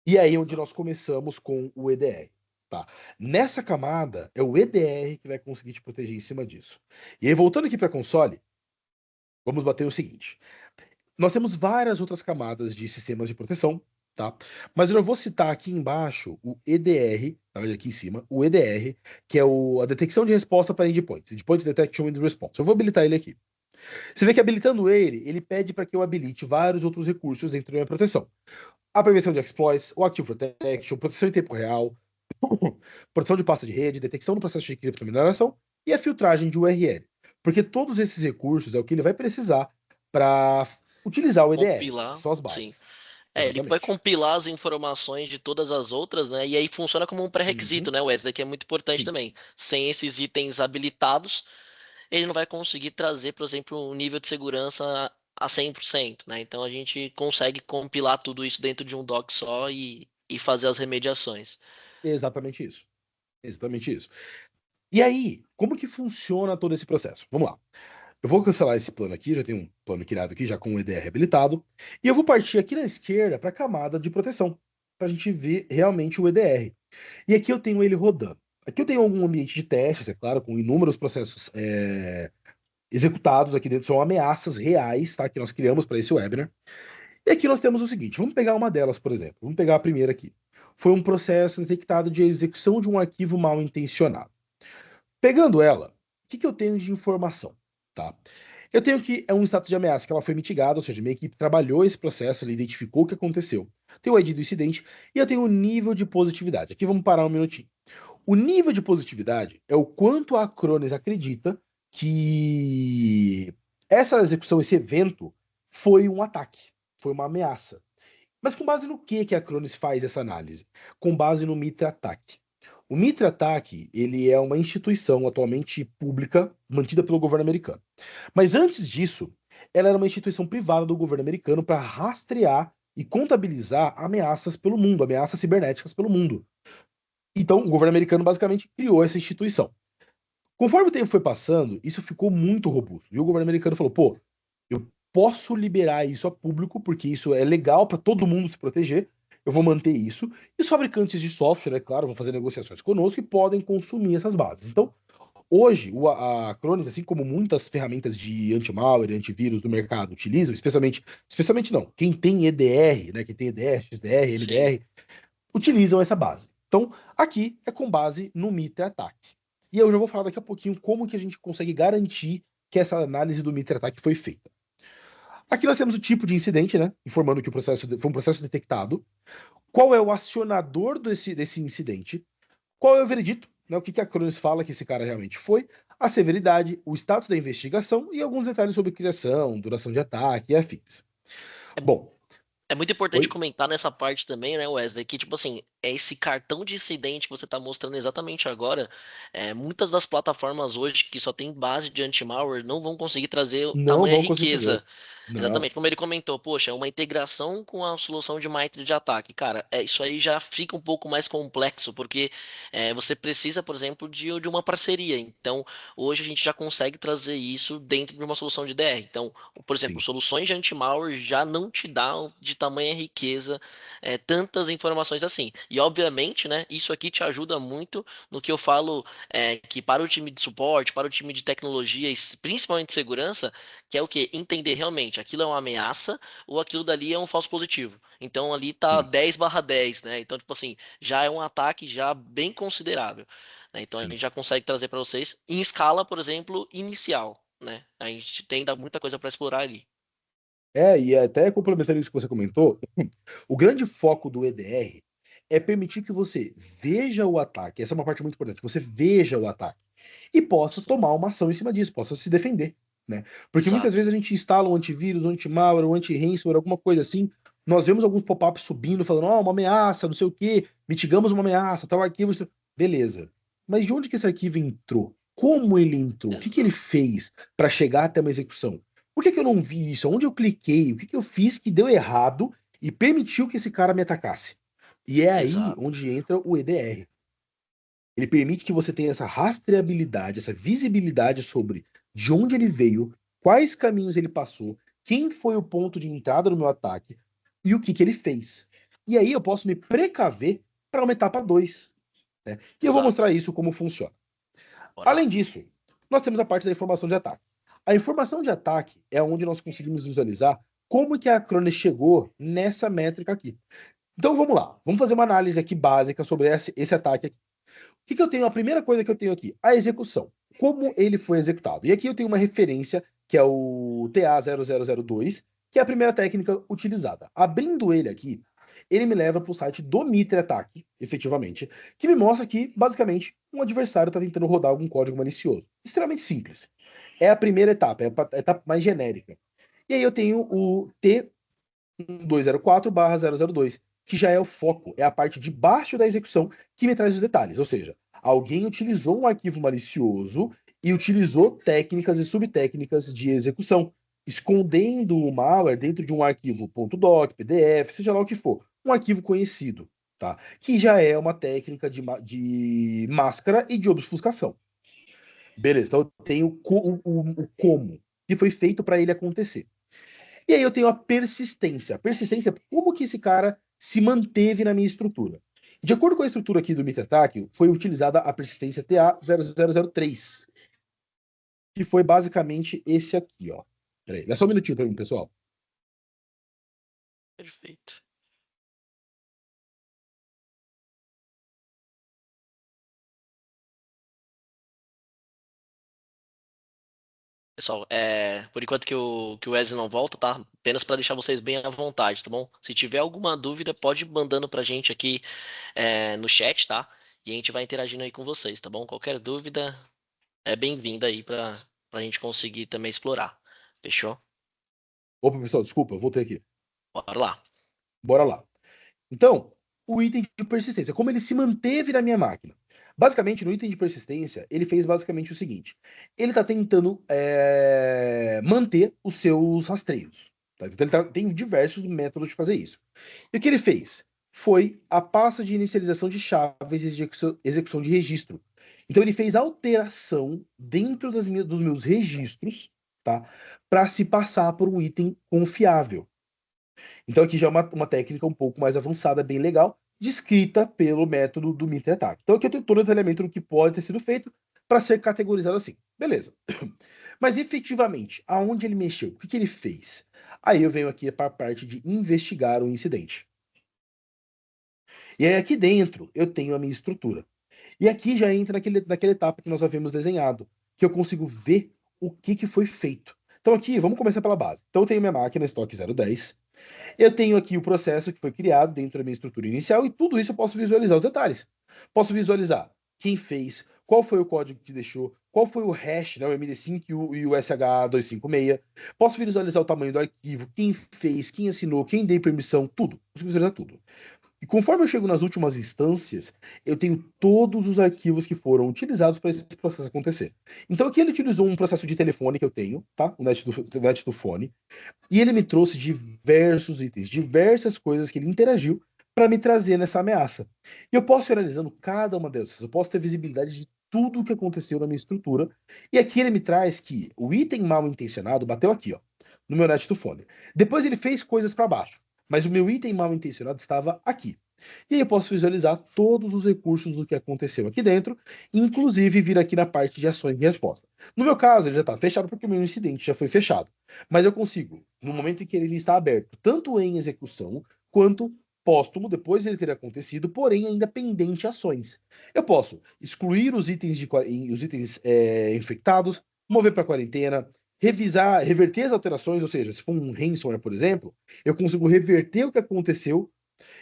E aí é onde nós começamos com o EDR. Tá? Nessa camada, é o EDR que vai conseguir te proteger em cima disso. E aí, voltando aqui para console, vamos bater o seguinte. Nós temos várias outras camadas de sistemas de proteção, tá? Mas eu já vou citar aqui embaixo o EDR, tá vendo aqui em cima, o EDR, que é a detecção de resposta para endpoints, Endpoint Detection and Response. Eu vou habilitar ele aqui. Você vê que habilitando ele, ele pede para que eu habilite vários outros recursos dentro da minha proteção. A prevenção de exploits, o Active Protection, proteção em tempo real, proteção de pasta de rede, detecção no processo de criptomineração e a filtragem de URL. Porque todos esses recursos é o que ele vai precisar para utilizar o EDR, que Compilar, são as sim. bases. Ele vai Exatamente. compilar as informações de todas as outras, né? E aí funciona como um pré-requisito, Uhum. né, Wesley? Que é muito importante Sim, também. Sem esses itens habilitados, ele não vai conseguir trazer, por exemplo, um nível de segurança a 100%, né? Então a gente consegue compilar tudo isso dentro de um doc só e fazer as remediações. exatamente isso. Exatamente isso. E aí, como que funciona todo esse processo? Vamos lá. Eu vou cancelar esse plano aqui, já tem um plano criado aqui, já com o EDR habilitado. E eu vou partir aqui na esquerda para a camada de proteção, para a gente ver realmente o EDR. E aqui eu tenho ele rodando. Aqui eu tenho algum ambiente de testes, é claro, com inúmeros processos executados aqui dentro, são ameaças reais, tá? Que nós criamos para esse webinar. E aqui nós temos o seguinte: vamos pegar uma delas, por exemplo. Vamos pegar a primeira aqui. Foi um processo detectado de execução de um arquivo mal intencionado. Pegando ela, o que eu tenho de informação? Tá? Eu tenho que é um status de ameaça que ela foi mitigada, ou seja, minha equipe trabalhou esse processo, ela identificou o que aconteceu. Tem o ID do incidente e eu tenho o nível de positividade. Aqui vamos parar um minutinho. O nível de positividade é o quanto a Acronis acredita que essa execução, esse evento, foi um ataque, foi uma ameaça. Mas com base no que a Acronis faz essa análise? Com base no Mitra Attack. O Mitra Attack, ele é uma instituição atualmente pública, mantida pelo governo americano. Mas antes disso, ela era uma instituição privada do governo americano para rastrear e contabilizar ameaças pelo mundo, ameaças cibernéticas pelo mundo. Então, o governo americano basicamente criou essa instituição. Conforme o tempo foi passando, isso ficou muito robusto. E o governo americano falou: pô, eu posso liberar isso a público, porque isso é legal para todo mundo se proteger. Eu vou manter isso. E os fabricantes de software, é claro, vão fazer negociações conosco e podem consumir essas bases. Então, hoje, a Acronis, assim como muitas ferramentas de anti-malware e antivírus do mercado utilizam, especialmente não, quem tem EDR, né, quem tem EDR, XDR, Sim. LDR, utilizam essa base. Então, aqui é com base no Mitre Attack. E eu já vou falar daqui a pouquinho como que a gente consegue garantir que essa análise do Mitre Attack foi feita. Aqui nós temos o tipo de incidente, né? Informando que o processo foi um processo detectado. Qual é o acionador desse incidente? Qual é o veredito? Né? O que a Cronos fala que esse cara realmente foi? A severidade, o status da investigação e alguns detalhes sobre criação, duração de ataque e afins. Bom, É muito importante oi? comentar nessa parte também, né, Wesley, que, tipo assim, é esse cartão de incidente que você está mostrando exatamente agora. Muitas das plataformas hoje que só tem base de anti-malware não vão conseguir trazer Não tamanha vão conseguir fazer. riqueza. Não. Exatamente, como ele comentou, poxa, é uma integração com a solução de MITRE de ataque. Cara, isso aí já fica um pouco mais complexo, porque você precisa, por exemplo, de uma parceria. Então, hoje a gente já consegue trazer isso dentro de uma solução de DR. Então, por exemplo, Sim, soluções de anti-malware já não te dão de tamanha riqueza tantas informações assim. E obviamente, né, isso aqui te ajuda muito no que eu falo que para o time de suporte, para o time de tecnologia e principalmente segurança, que é o que? Entender realmente aquilo é uma ameaça ou aquilo dali é um falso positivo. Então ali tá sim, 10/10, né? Então, tipo assim, já é um ataque já bem considerável, né? Então a sim. gente já consegue trazer para vocês em escala, por exemplo, inicial. né? A gente tem ainda muita coisa para explorar ali. E até complementando isso que você comentou, o grande foco do EDR é permitir que você veja o ataque. Essa é uma parte muito importante. Que você veja o ataque e possa Sim, tomar uma ação em cima disso, possa se defender, né? Porque muitas exato, vezes a gente instala um antivírus, um anti-malware, um anti-ransomware, alguma coisa assim. Nós vemos alguns pop-ups subindo, falando, uma ameaça, não sei o quê, mitigamos uma ameaça, tal arquivo. Beleza. Mas de onde que esse arquivo entrou? Como ele entrou? O que que ele exato, fez para chegar até uma execução? Por que que eu não vi isso? Onde eu cliquei? O que que eu fiz que deu errado e permitiu que esse cara me atacasse? E é aí exato, onde entra o EDR. Ele permite que você tenha essa rastreabilidade, essa visibilidade sobre de onde ele veio, quais caminhos ele passou, quem foi o ponto de entrada no meu ataque e o que que ele fez. E aí eu posso me precaver para uma etapa 2, né? E eu vou exato. mostrar isso como funciona. Bora Além lá. disso, nós temos a parte da informação de ataque. A informação de ataque é onde nós conseguimos visualizar como que a Acronis chegou nessa métrica aqui. Então vamos lá, vamos fazer uma análise aqui básica sobre esse ataque aqui. O que que eu tenho? A primeira coisa que eu tenho aqui, a execução. Como ele foi executado. E aqui eu tenho uma referência, que é o TA0002, que é a primeira técnica utilizada. Abrindo ele aqui, ele me leva para o site do Mitre Attack, efetivamente, que me mostra que, basicamente, um adversário está tentando rodar algum código malicioso. Extremamente simples. É a primeira etapa, é a etapa mais genérica. E aí eu tenho o T1204/002, que já é o foco, é a parte de baixo da execução que me traz os detalhes. Ou seja, alguém utilizou um arquivo malicioso e utilizou técnicas e subtécnicas de execução, escondendo o malware dentro de um arquivo .doc, PDF, seja lá o que for, um arquivo conhecido, tá? Que já é uma técnica de máscara e de obfuscação. Beleza, então eu tenho o como que foi feito para ele acontecer. E aí eu tenho a persistência. A persistência, como que esse cara se manteve na minha estrutura? De acordo com a estrutura aqui do MitraTac, foi utilizada a persistência TA0003, que foi basicamente esse aqui, ó. Peraí, dá só um minutinho para mim, pessoal. Perfeito. Pessoal, por enquanto que o Wesley não volta, tá? Apenas para deixar vocês bem à vontade, tá bom? Se tiver alguma dúvida, pode ir mandando pra gente aqui no chat, tá? E a gente vai interagindo aí com vocês, tá bom? Qualquer dúvida é bem-vinda aí pra gente conseguir também explorar. Fechou? Opa, pessoal, desculpa, eu voltei aqui. Bora lá. Bora lá. Então, o item de persistência, como ele se manteve na minha máquina. Basicamente, no item de persistência, ele fez basicamente o seguinte: ele está tentando manter os seus rastreios. Tá? Então, tem diversos métodos de fazer isso. E o que ele fez? Foi a pasta de inicialização de chaves e execução de registro. Então, ele fez alteração dentro dos meus registros, tá? Para se passar por um item confiável. Então aqui já é uma técnica um pouco mais avançada, bem legal, descrita pelo método do Mitre Attack. Então aqui eu tenho todo o detalhamento do que pode ter sido feito para ser categorizado assim. Beleza. Mas efetivamente, aonde ele mexeu? O que, que ele fez? Aí eu venho aqui para a parte de investigar o incidente. E aí aqui dentro eu tenho a minha estrutura. E aqui já entra naquela etapa que nós havíamos desenhado, que eu consigo ver o que, que foi feito. Então aqui, vamos começar pela base. Então eu tenho minha máquina estoque 010, eu tenho aqui o processo que foi criado dentro da minha estrutura inicial e tudo isso eu posso visualizar os detalhes. Posso visualizar quem fez, qual foi o código que deixou, qual foi o hash, né, o MD5 e o SH256. Posso visualizar o tamanho do arquivo, quem fez, quem assinou, quem deu permissão, tudo. Posso visualizar tudo. E conforme eu chego nas últimas instâncias, eu tenho todos os arquivos que foram utilizados para esse processo acontecer. Então aqui ele utilizou um processo de telefone que eu tenho, tá? O net do fone, e ele me trouxe diversos itens, diversas coisas que ele interagiu para me trazer nessa ameaça. E eu posso ir analisando cada uma dessas, eu posso ter visibilidade de tudo o que aconteceu na minha estrutura. E aqui ele me traz que o item mal intencionado bateu aqui, ó, no meu net do fone. Depois ele fez coisas para baixo, mas o meu item mal intencionado estava aqui. E aí eu posso visualizar todos os recursos do que aconteceu aqui dentro, inclusive vir aqui na parte de ações e resposta. No meu caso, ele já está fechado porque o meu incidente já foi fechado. Mas eu consigo, no momento em que ele está aberto, tanto em execução quanto póstumo, depois de ele ter acontecido, porém ainda pendente ações. Eu posso excluir os itens infectados, mover para quarentena, revisar, reverter as alterações, ou seja, se for um ransomware, por exemplo, eu consigo reverter o que aconteceu,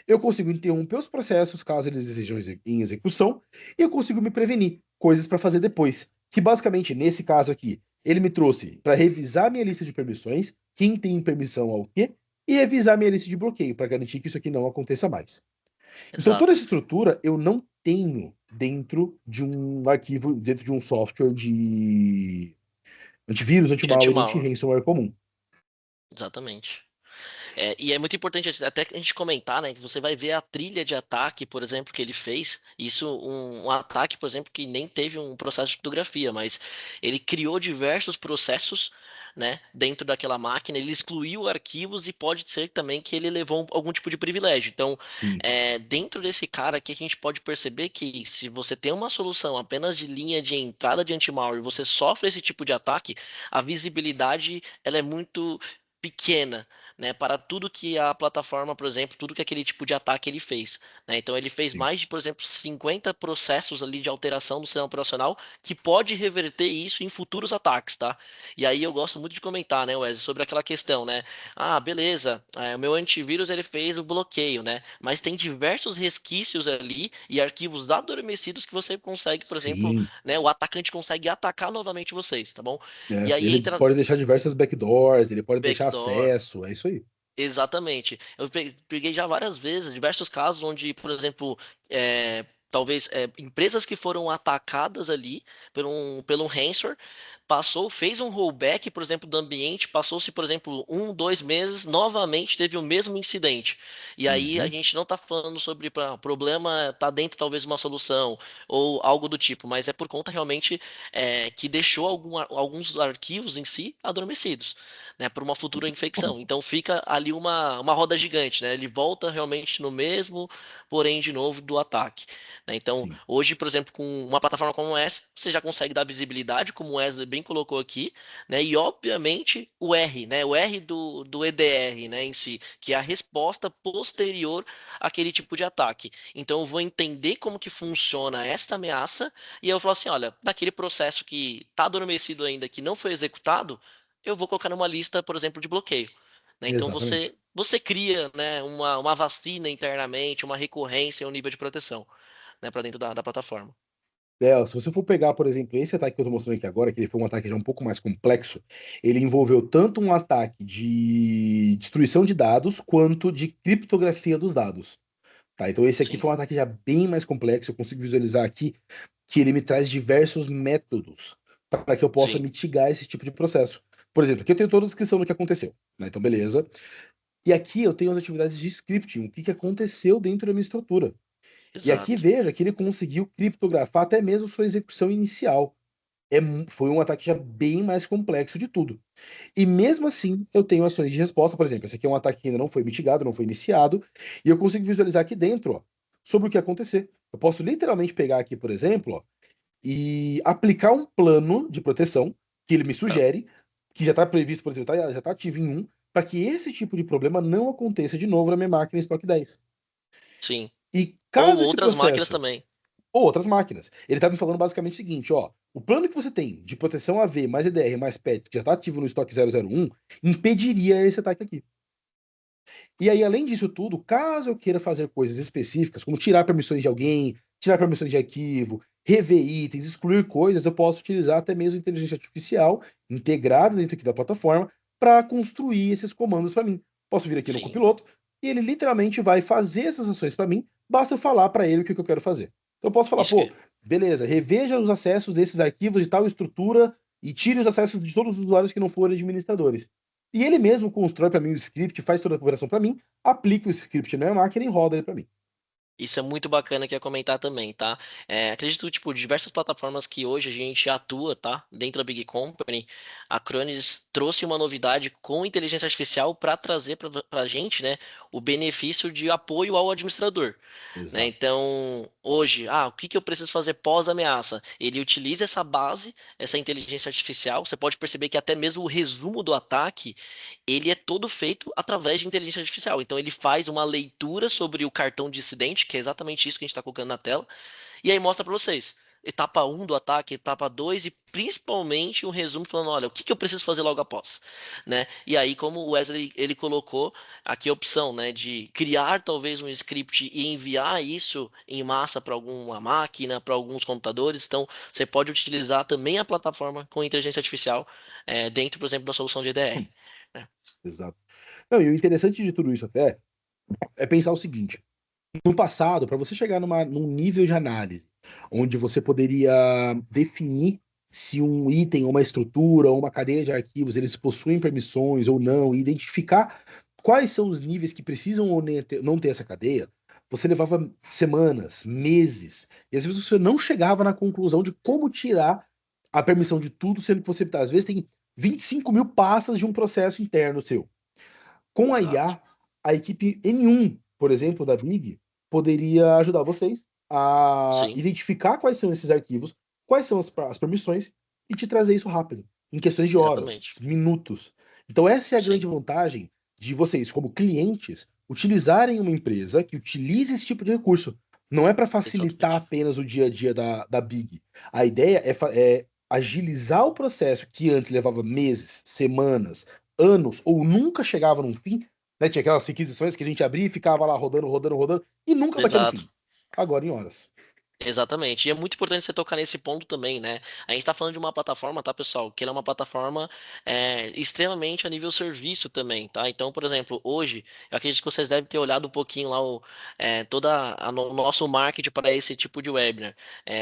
eu consigo interromper os processos caso eles estejam em execução, e eu consigo me prevenir, coisas para fazer depois. Que basicamente, nesse caso aqui, ele me trouxe para revisar minha lista de permissões, quem tem permissão ao quê, e revisar minha lista de bloqueio, para garantir que isso aqui não aconteça mais. Então, toda Exato. essa estrutura eu não tenho dentro de um arquivo, dentro de um software de antivírus, De anti-malware, anti-mal, anti-ransomware comum. exatamente. E é muito importante até que a gente comentar, né, que você vai ver a trilha de ataque, por exemplo, que ele fez. Isso, um ataque, por exemplo, que nem teve um processo de criptografia, mas ele criou diversos processos, né, dentro daquela máquina. Ele excluiu arquivos e pode ser também que ele levou algum tipo de privilégio. Então, Sim, dentro desse cara aqui, a gente pode perceber que se você tem uma solução apenas de linha de entrada de anti-malware, e você sofre esse tipo de ataque, a visibilidade ela é muito pequena, né, para tudo que a plataforma, por exemplo, tudo que aquele tipo de ataque ele fez, né? Então ele fez sim. mais de, por exemplo, 50 processos ali de alteração do sistema operacional que pode reverter isso em futuros ataques, tá? E aí eu gosto muito de comentar, né, Wesley, sobre aquela questão, né? Ah, beleza, o meu antivírus ele fez o bloqueio, né? Mas tem diversos resquícios ali e arquivos adormecidos que você consegue, por exemplo, Sim. né, o atacante consegue atacar novamente vocês, tá bom? E É, aí ele entra pode deixar diversas backdoors, ele pode deixar backdoor. acesso, é isso aí. Exatamente. Eu peguei já várias vezes, diversos casos onde, por exemplo, talvez empresas que foram atacadas ali pelo um ransomware, fez um rollback, por exemplo, do ambiente, passou-se, por exemplo, 1, 2 meses, novamente teve o mesmo incidente. E aí a Uhum. gente não está falando sobre problema tá dentro talvez de uma solução ou algo do tipo, mas é por conta realmente que deixou alguns arquivos em si adormecidos, né, para uma futura infecção. Então fica ali uma roda gigante, né? Ele volta realmente no mesmo, porém de novo do ataque, né? Então Sim, hoje, por exemplo, com uma plataforma como essa, você já consegue dar visibilidade, como o Wesley bem colocou aqui, né? E obviamente o R, né? O R do EDR, né, em si, que é a resposta posterior àquele tipo de ataque. Então eu vou entender como que funciona esta ameaça e eu falo assim, olha, naquele processo que está adormecido ainda, que não foi executado, eu vou colocar numa lista, por exemplo, de bloqueio, né? Então exatamente. você cria, né, uma vacina internamente, uma recorrência, um nível de proteção, né, para dentro da plataforma. É, se você for pegar, por exemplo, esse ataque que eu tô mostrando aqui agora, que ele foi um ataque já um pouco mais complexo, ele envolveu tanto um ataque de destruição de dados quanto de criptografia dos dados. Tá, então esse aqui Sim, foi um ataque já bem mais complexo. Eu consigo visualizar aqui que ele me traz diversos métodos para que eu possa sim, mitigar esse tipo de processo. Por exemplo, aqui eu tenho toda a descrição do que aconteceu, né? Então, beleza. E aqui eu tenho as atividades de scripting, o que aconteceu dentro da minha estrutura. E aqui exato. veja que ele conseguiu criptografar até mesmo sua execução inicial. Foi um ataque já bem mais complexo de tudo. E mesmo assim, eu tenho ações de resposta, por exemplo, esse aqui é um ataque que ainda não foi mitigado, não foi iniciado, e eu consigo visualizar aqui dentro, ó, sobre o que acontecer. Eu posso literalmente pegar aqui, por exemplo, ó, e aplicar um plano de proteção que ele me Tá. sugere, que já está previsto, por exemplo, já está ativo em um, para que esse tipo de problema não aconteça de novo na minha máquina Stock 10. Sim. E Ou caso esse outras máquinas processo, também. ou outras máquinas, ele está me falando basicamente o seguinte, ó, o plano que você tem de proteção AV mais EDR mais PET, que já está ativo no estoque 001, impediria esse ataque aqui. E aí, além disso tudo, caso eu queira fazer coisas específicas, como tirar permissões de alguém, tirar permissões de arquivo, rever itens, excluir coisas, eu posso utilizar até mesmo inteligência artificial integrada dentro aqui da plataforma para construir esses comandos para mim. Posso vir aqui no Sim. copiloto e ele literalmente vai fazer essas ações para mim, basta eu falar para ele o que eu quero fazer. Então eu posso falar, Isso pô, que beleza, reveja os acessos desses arquivos de tal estrutura e tire os acessos de todos os usuários que não forem administradores. E ele mesmo constrói para mim o script, faz toda a operação para mim, aplica o script na minha máquina e roda ele para mim. Isso é muito bacana que é comentar também, tá? Acredito, tipo, diversas plataformas que hoje a gente atua, tá? Dentro da Big Company, a Cronis trouxe uma novidade com inteligência artificial para trazer para a gente, né, o benefício de apoio ao administrador, né? Exato. Então, hoje, o que que eu preciso fazer pós-ameaça? Ele utiliza essa base, essa inteligência artificial. Você pode perceber que até mesmo o resumo do ataque, ele é todo feito através de inteligência artificial. Então, ele faz uma leitura sobre o cartão de incidente, que é exatamente isso que a gente está colocando na tela, e aí mostra para vocês. etapa um do ataque, etapa 2 e principalmente um resumo falando, olha, o que que eu preciso fazer logo após, né? E aí, como o Wesley ele colocou aqui a opção, né, de criar talvez um script e enviar isso em massa para alguma máquina, para alguns computadores, então você pode utilizar também a plataforma com inteligência artificial dentro, por exemplo, da solução de EDR, né? Exato. Não, e o interessante de tudo isso até é pensar o seguinte: no passado, para você chegar num nível de análise onde você poderia definir se um item, uma estrutura, ou uma cadeia de arquivos, eles possuem permissões ou não, e identificar quais são os níveis que precisam ou não ter essa cadeia, você levava semanas, meses, e às vezes você não chegava na conclusão de como tirar a permissão de tudo, sendo que você, às vezes, tem 25 mil pastas de um processo interno seu. Com a Exato. IA, a equipe N1, por exemplo, da Big, poderia ajudar vocês a Sim, identificar quais são esses arquivos, quais são as permissões e te trazer isso rápido, em questões de horas, exatamente. minutos. Então, essa é a grande Sim, vantagem de vocês, como clientes, utilizarem uma empresa que utilize esse tipo de recurso. Não é para facilitar exatamente. apenas o dia a dia da Big. A ideia é agilizar o processo que antes levava meses, semanas, anos ou nunca chegava num fim, né? Tinha aquelas requisições que a gente abria e ficava lá rodando, rodando, rodando e nunca batia no Exato. fim. Agora em horas. Exatamente. E é muito importante você tocar nesse ponto também, né? A gente está falando de uma plataforma, tá, pessoal? Que ela é uma plataforma extremamente a nível serviço também, tá? Então, por exemplo, hoje, eu acredito que vocês devem ter olhado um pouquinho lá o nosso marketing para esse tipo de webinar.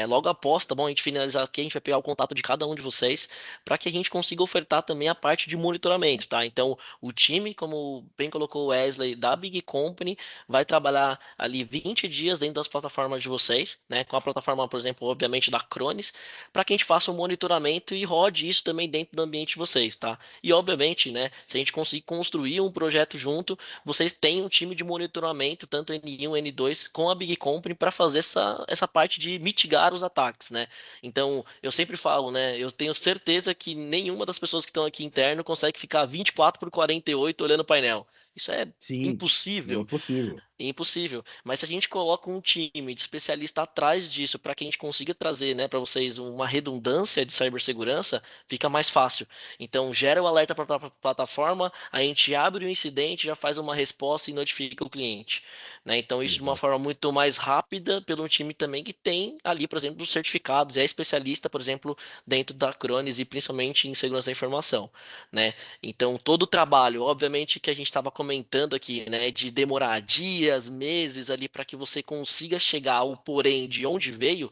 Logo após, tá bom? A gente finalizar aqui, a gente vai pegar o contato de cada um de vocês para que a gente consiga ofertar também a parte de monitoramento, tá? Então, o time, como bem colocou o Wesley, da Big Company, vai trabalhar ali 20 dias dentro das plataformas de vocês, né? Com a plataforma, por exemplo, obviamente da Cronis, para que a gente faça um monitoramento e rode isso também dentro do ambiente de vocês, tá? E obviamente, né, se a gente conseguir construir um projeto junto, vocês têm um time de monitoramento, tanto N1, N2, com a Big Company para fazer essa parte de mitigar os ataques, né? Então, eu sempre falo, né, eu tenho certeza que nenhuma das pessoas que estão aqui interno consegue ficar 24 por 48 olhando o painel. Isso é Sim, é impossível. impossível. Impossível. Mas se a gente coloca um time de especialista atrás disso para que a gente consiga trazer, né, para vocês uma redundância de cibersegurança, fica mais fácil. Então, gera o alerta para a plataforma, a gente abre o incidente, já faz uma resposta e notifica o cliente, né? Então, isso de uma Exato. forma muito mais rápida, pelo time também que tem ali, por exemplo, os certificados, é especialista, por exemplo, dentro da Acronis e principalmente em segurança da informação, né? Então, todo o trabalho, obviamente, que a gente estava comentando aqui, né, de demorar dias, meses ali para que você consiga chegar ao porém de onde veio,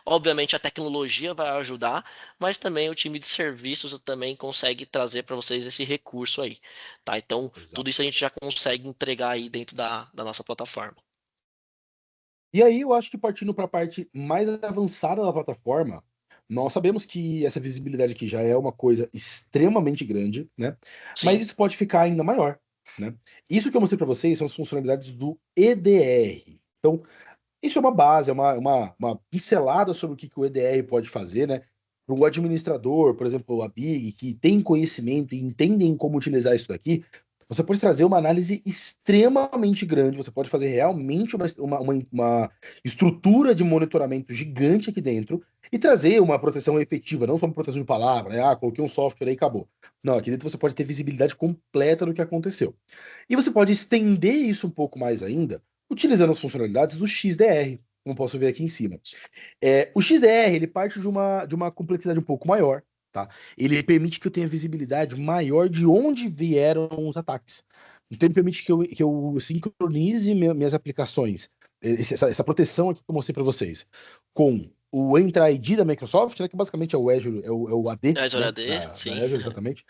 obviamente a tecnologia vai ajudar, mas também o time de serviços também consegue trazer para vocês esse recurso aí, tá? Então, tudo Exato. isso a gente já consegue entregar aí dentro da nossa plataforma. E aí eu acho que partindo para a parte mais avançada da plataforma, nós sabemos que essa visibilidade aqui já é uma coisa extremamente grande, né? Mas Sim, isso pode ficar ainda maior, né? Isso que eu mostrei para vocês são as funcionalidades do EDR. Então, isso é uma base, é uma pincelada sobre o que o EDR pode fazer, né? Para o administrador, por exemplo, a Big, que tem conhecimento e entendem como utilizar isso daqui, você pode trazer uma análise extremamente grande, você pode fazer realmente uma estrutura de monitoramento gigante aqui dentro e trazer uma proteção efetiva, não só uma proteção de palavra, né? Ah, coloquei um software aí e acabou. Não, aqui dentro você pode ter visibilidade completa do que aconteceu. E você pode estender isso um pouco mais ainda utilizando as funcionalidades do XDR, como posso ver aqui em cima. O XDR ele parte de uma complexidade um pouco maior, tá? Ele permite que eu tenha visibilidade maior de onde vieram os ataques. Então ele permite que eu sincronize minhas aplicações, essa proteção aqui que eu mostrei para vocês, com o Entra ID da Microsoft, né, que basicamente é o Azure, é o AD, Azure né, AD, da sim, Azure, exatamente.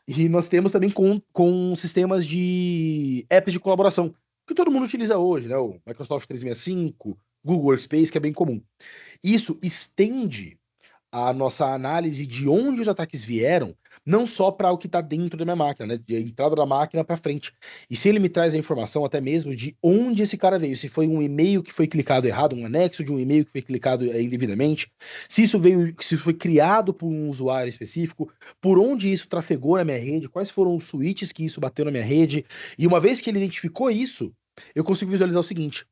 E nós temos também com sistemas de apps de colaboração, que todo mundo utiliza hoje, né? O Microsoft 365, Google Workspace, que é bem comum. Isso estende a nossa análise de onde os ataques vieram, não só para o que está dentro da minha máquina, né? De entrada da máquina para frente. E se ele me traz a informação até mesmo de onde esse cara veio, se foi um e-mail que foi clicado errado, um anexo de um e-mail que foi clicado indevidamente, se isso veio, se foi criado por um usuário específico, por onde isso trafegou na minha rede, quais foram os switches que isso bateu na minha rede. E uma vez que ele identificou isso, eu consigo visualizar o seguinte: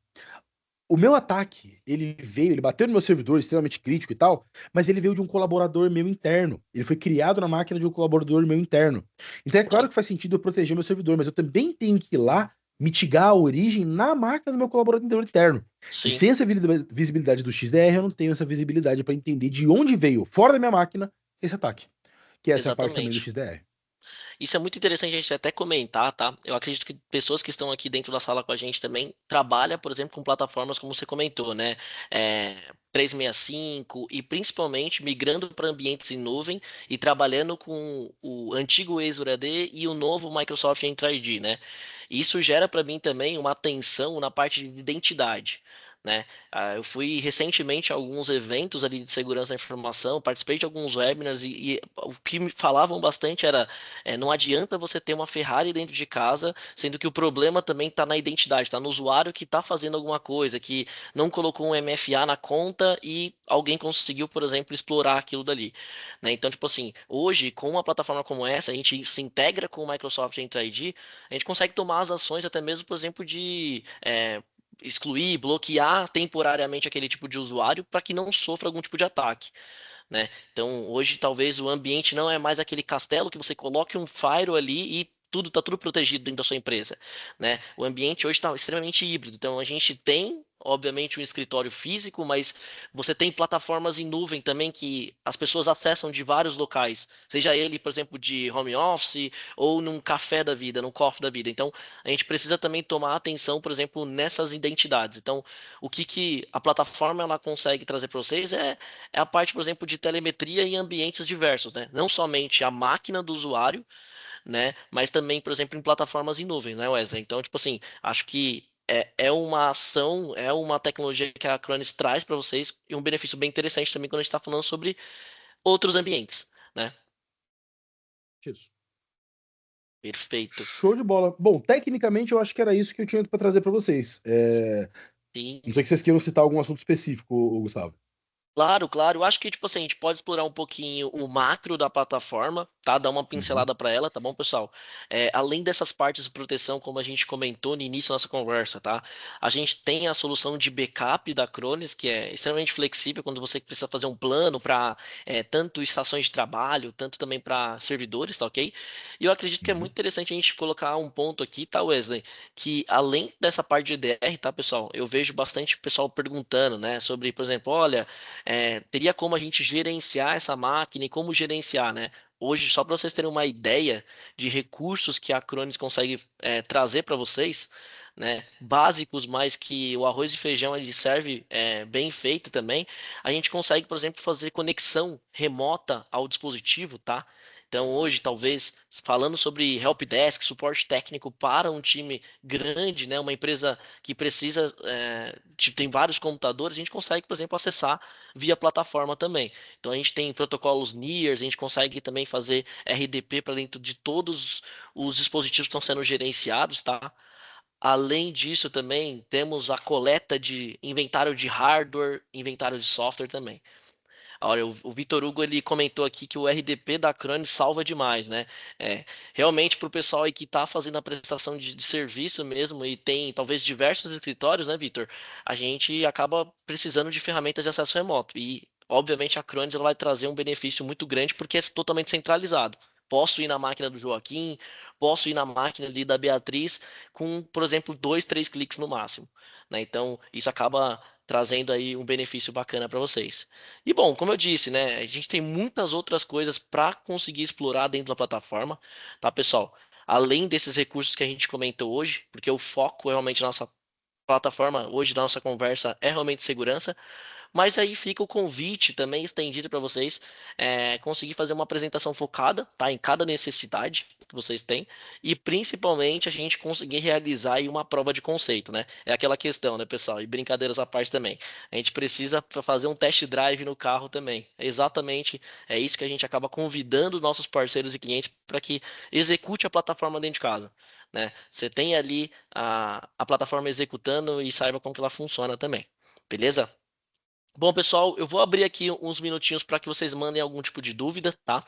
O meu ataque, ele bateu no meu servidor extremamente crítico e tal, mas ele veio de um colaborador meu interno. Ele foi criado na máquina de um colaborador meu interno. Então é claro Sim, que faz sentido eu proteger meu servidor, mas eu também tenho que ir lá mitigar a origem na máquina do meu colaborador interno. E sim, sem essa visibilidade do XDR, eu não tenho essa visibilidade para entender de onde veio, fora da minha máquina, esse ataque. Que essa é a parte também do exatamente. XDR. Isso é muito interessante a gente até comentar, tá? Eu acredito que pessoas que estão aqui dentro da sala com a gente também trabalham, por exemplo, com plataformas como você comentou, né? 365 e principalmente migrando para ambientes em nuvem e trabalhando com o antigo Azure AD e o novo Microsoft Entra ID, né? Isso gera para mim também uma atenção na parte de identidade. Né? Eu fui recentemente a alguns eventos ali de segurança da informação, participei de alguns webinars e o que me falavam bastante era não adianta você ter uma Ferrari dentro de casa, sendo que o problema também está na identidade, está no usuário que está fazendo alguma coisa, que não colocou um MFA na conta e alguém conseguiu, por exemplo, explorar aquilo dali. Né? Então, tipo assim, hoje, com uma plataforma como essa, a gente se integra com o Microsoft Entra ID, a gente consegue tomar as ações até mesmo, por exemplo, de excluir, bloquear temporariamente aquele tipo de usuário para que não sofra algum tipo de ataque. Né? Então, hoje talvez o ambiente não é mais aquele castelo que você coloque um firewall ali e tudo tá tudo protegido dentro da sua empresa, né? O ambiente hoje está extremamente híbrido. Então, a gente tem, obviamente, um escritório físico, mas você tem plataformas em nuvem também que as pessoas acessam de vários locais, seja ele, por exemplo, de home office ou num café da vida, num coffee da vida. Então, a gente precisa também tomar atenção, por exemplo, nessas identidades. Então, o que que a plataforma ela consegue trazer para vocês é a parte, por exemplo, de telemetria em ambientes diversos, né? Não somente a máquina do usuário, né? Mas também, por exemplo, em plataformas em nuvem, né, Wesley? Então, tipo assim, acho que é uma ação, é uma tecnologia que a Acronis traz para vocês e um benefício bem interessante também quando a gente está falando sobre outros ambientes, né? Isso. Perfeito. Show de bola. Bom, tecnicamente eu acho que era isso que eu tinha para trazer para vocês. Sim. Não sei que vocês queiram citar algum assunto específico, Gustavo. Claro, claro. Eu acho que, tipo assim, a gente pode explorar um pouquinho o macro da plataforma, tá? Dar uma Uhum. pincelada para ela, tá bom, pessoal? Além dessas partes de proteção, como a gente comentou no início da nossa conversa, tá? A gente tem a solução de backup da Acronis, que é extremamente flexível quando você precisa fazer um plano para tanto estações de trabalho, tanto também para servidores, tá ok? E eu acredito que é muito Uhum. interessante a gente colocar um ponto aqui, tá, Wesley? Que além dessa parte de EDR, tá, pessoal? Eu vejo bastante pessoal perguntando, né, sobre, por exemplo, olha. Teria como a gente gerenciar essa máquina e como gerenciar, né? Hoje, só para vocês terem uma ideia de recursos que a Acronis consegue trazer para vocês, né? Básicos, mas que o arroz e feijão ele serve bem feito também. A gente consegue, por exemplo, fazer conexão remota ao dispositivo, tá? Então, hoje, talvez, falando sobre helpdesk, suporte técnico para um time grande, né? Uma empresa que precisa, tem vários computadores, a gente consegue, por exemplo, acessar via plataforma também. Então a gente tem protocolos NIRS, a gente consegue também fazer RDP para dentro de todos os dispositivos que estão sendo gerenciados, tá? Além disso, também temos a coleta de inventário de hardware, inventário de software também. Olha, o Vitor Hugo ele comentou aqui que o RDP da Crane salva demais, né? É, realmente para o pessoal aí que está fazendo a prestação de serviço mesmo e tem talvez diversos escritórios, né, Vitor? A gente acaba precisando de ferramentas de acesso remoto e, obviamente, a Crones ela vai trazer um benefício muito grande porque é totalmente centralizado. Posso ir na máquina do Joaquim, posso ir na máquina ali da Beatriz com, por exemplo, dois, três cliques no máximo, né? Então, isso acaba trazendo aí um benefício bacana para vocês. E bom, como eu disse, né, a gente tem muitas outras coisas para conseguir explorar dentro da plataforma, tá, pessoal? Além desses recursos que a gente comentou hoje, porque o foco é realmente na nossa plataforma hoje da nossa conversa é realmente segurança, mas aí fica o convite também estendido para vocês conseguir fazer uma apresentação focada, tá, em cada necessidade que vocês têm e principalmente a gente conseguir realizar aí uma prova de conceito, né? É aquela questão, né, pessoal? E brincadeiras à parte também. A gente precisa fazer um test drive no carro também. Exatamente, é isso que a gente acaba convidando nossos parceiros e clientes para que execute a plataforma dentro de casa. Né? Você tem ali a plataforma executando e saiba como que ela funciona também. Beleza? Bom, pessoal, eu vou abrir aqui uns minutinhos para que vocês mandem algum tipo de dúvida, tá?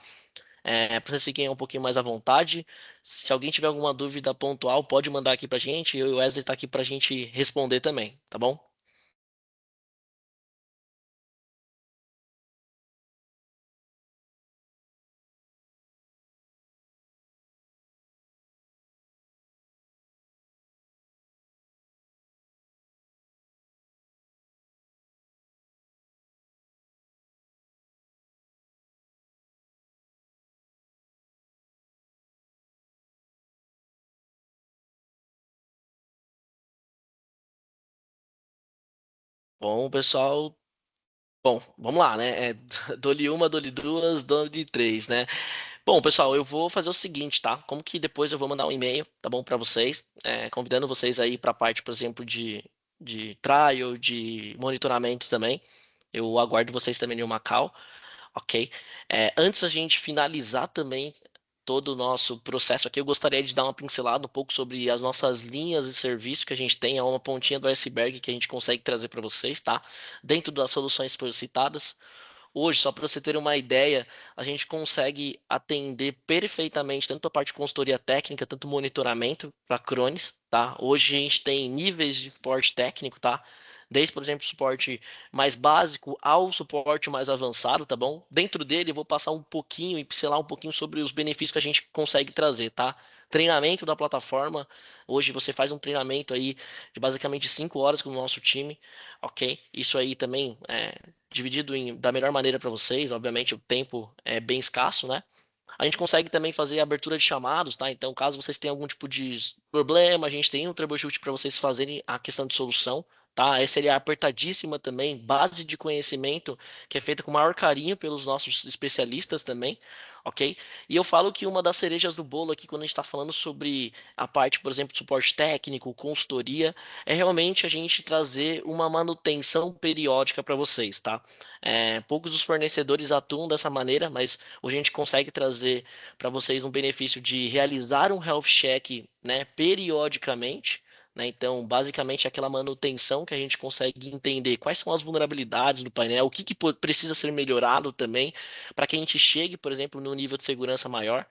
Para vocês fiquem um pouquinho mais à vontade. Se alguém tiver alguma dúvida pontual, pode mandar aqui pra gente. Eu e o Wesley tá aqui pra gente responder também, tá bom? Bom, pessoal. Bom, vamos lá, né? Dole uma, dole duas, dole três, né? Bom, pessoal, eu vou fazer o seguinte, tá? Como que depois eu vou mandar um e-mail, tá bom, para vocês, convidando vocês aí para a parte, por exemplo, de trial, de monitoramento também. Eu aguardo vocês também no Macau. Ok. Antes da gente finalizar também todo o nosso processo aqui, eu gostaria de dar uma pincelada um pouco sobre as nossas linhas de serviço que a gente tem, é uma pontinha do iceberg que a gente consegue trazer para vocês, tá? Dentro das soluções citadas. Hoje, só para você ter uma ideia, a gente consegue atender perfeitamente tanto a parte de consultoria técnica, tanto monitoramento para Crones, tá? Hoje a gente tem níveis de suporte técnico, tá? Desde, por exemplo, suporte mais básico ao suporte mais avançado, tá bom? Dentro dele, eu vou passar um pouquinho e pincelar um pouquinho sobre os benefícios que a gente consegue trazer, tá? Treinamento da plataforma. Hoje você faz um treinamento aí de basicamente 5 horas com o nosso time, ok? Isso aí também dividido da melhor maneira para vocês. Obviamente, o tempo é bem escasso, né? A gente consegue também fazer a abertura de chamados, tá? Então, caso vocês tenham algum tipo de problema, a gente tem um troubleshoot para vocês fazerem a questão de solução, tá? Essa seria apertadíssima também, base de conhecimento que é feita com o maior carinho pelos nossos especialistas também, ok? E eu falo que uma das cerejas do bolo aqui, quando a gente está falando sobre a parte, por exemplo, de suporte técnico, consultoria, é realmente a gente trazer uma manutenção periódica para vocês, tá? Poucos dos fornecedores atuam dessa maneira, mas hoje a gente consegue trazer para vocês um benefício de realizar um health check, né, periodicamente. Né? Então, basicamente, é aquela manutenção que a gente consegue entender quais são as vulnerabilidades do painel, o que, precisa ser melhorado também, para que a gente chegue, por exemplo, num nível de segurança maior,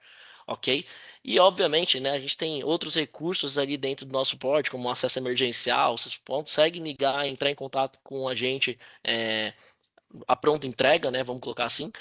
ok? E, obviamente, né, a gente tem outros recursos ali dentro do nosso suporte, como acesso emergencial, vocês conseguem ligar, entrar em contato com a gente. A pronta entrega, né? Vamos colocar assim.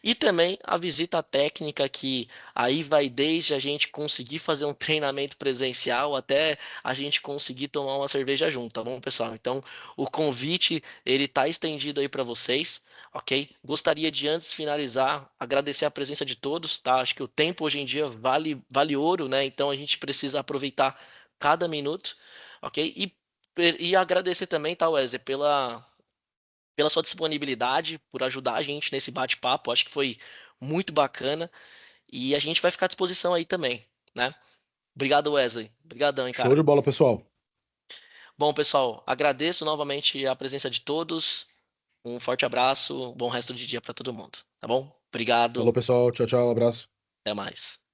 E também a visita técnica, que aí vai desde a gente conseguir fazer um treinamento presencial até a gente conseguir tomar uma cerveja junto, tá bom, pessoal? Então, o convite ele tá estendido aí para vocês, ok? Gostaria de antes de finalizar agradecer a presença de todos, tá? Acho que o tempo hoje em dia vale ouro, né? Então a gente precisa aproveitar cada minuto, ok? E agradecer também, tá, Wesley, pela sua disponibilidade, por ajudar a gente nesse bate-papo. Acho que foi muito bacana e a gente vai ficar à disposição aí também, né? Obrigado, Wesley. Obrigadão, hein, Show cara. de bola, pessoal. Bom, pessoal, agradeço novamente a presença de todos. Um forte abraço, bom resto de dia para todo mundo, tá bom? Falou, Obrigado, pessoal. Tchau, tchau. Abraço. até mais.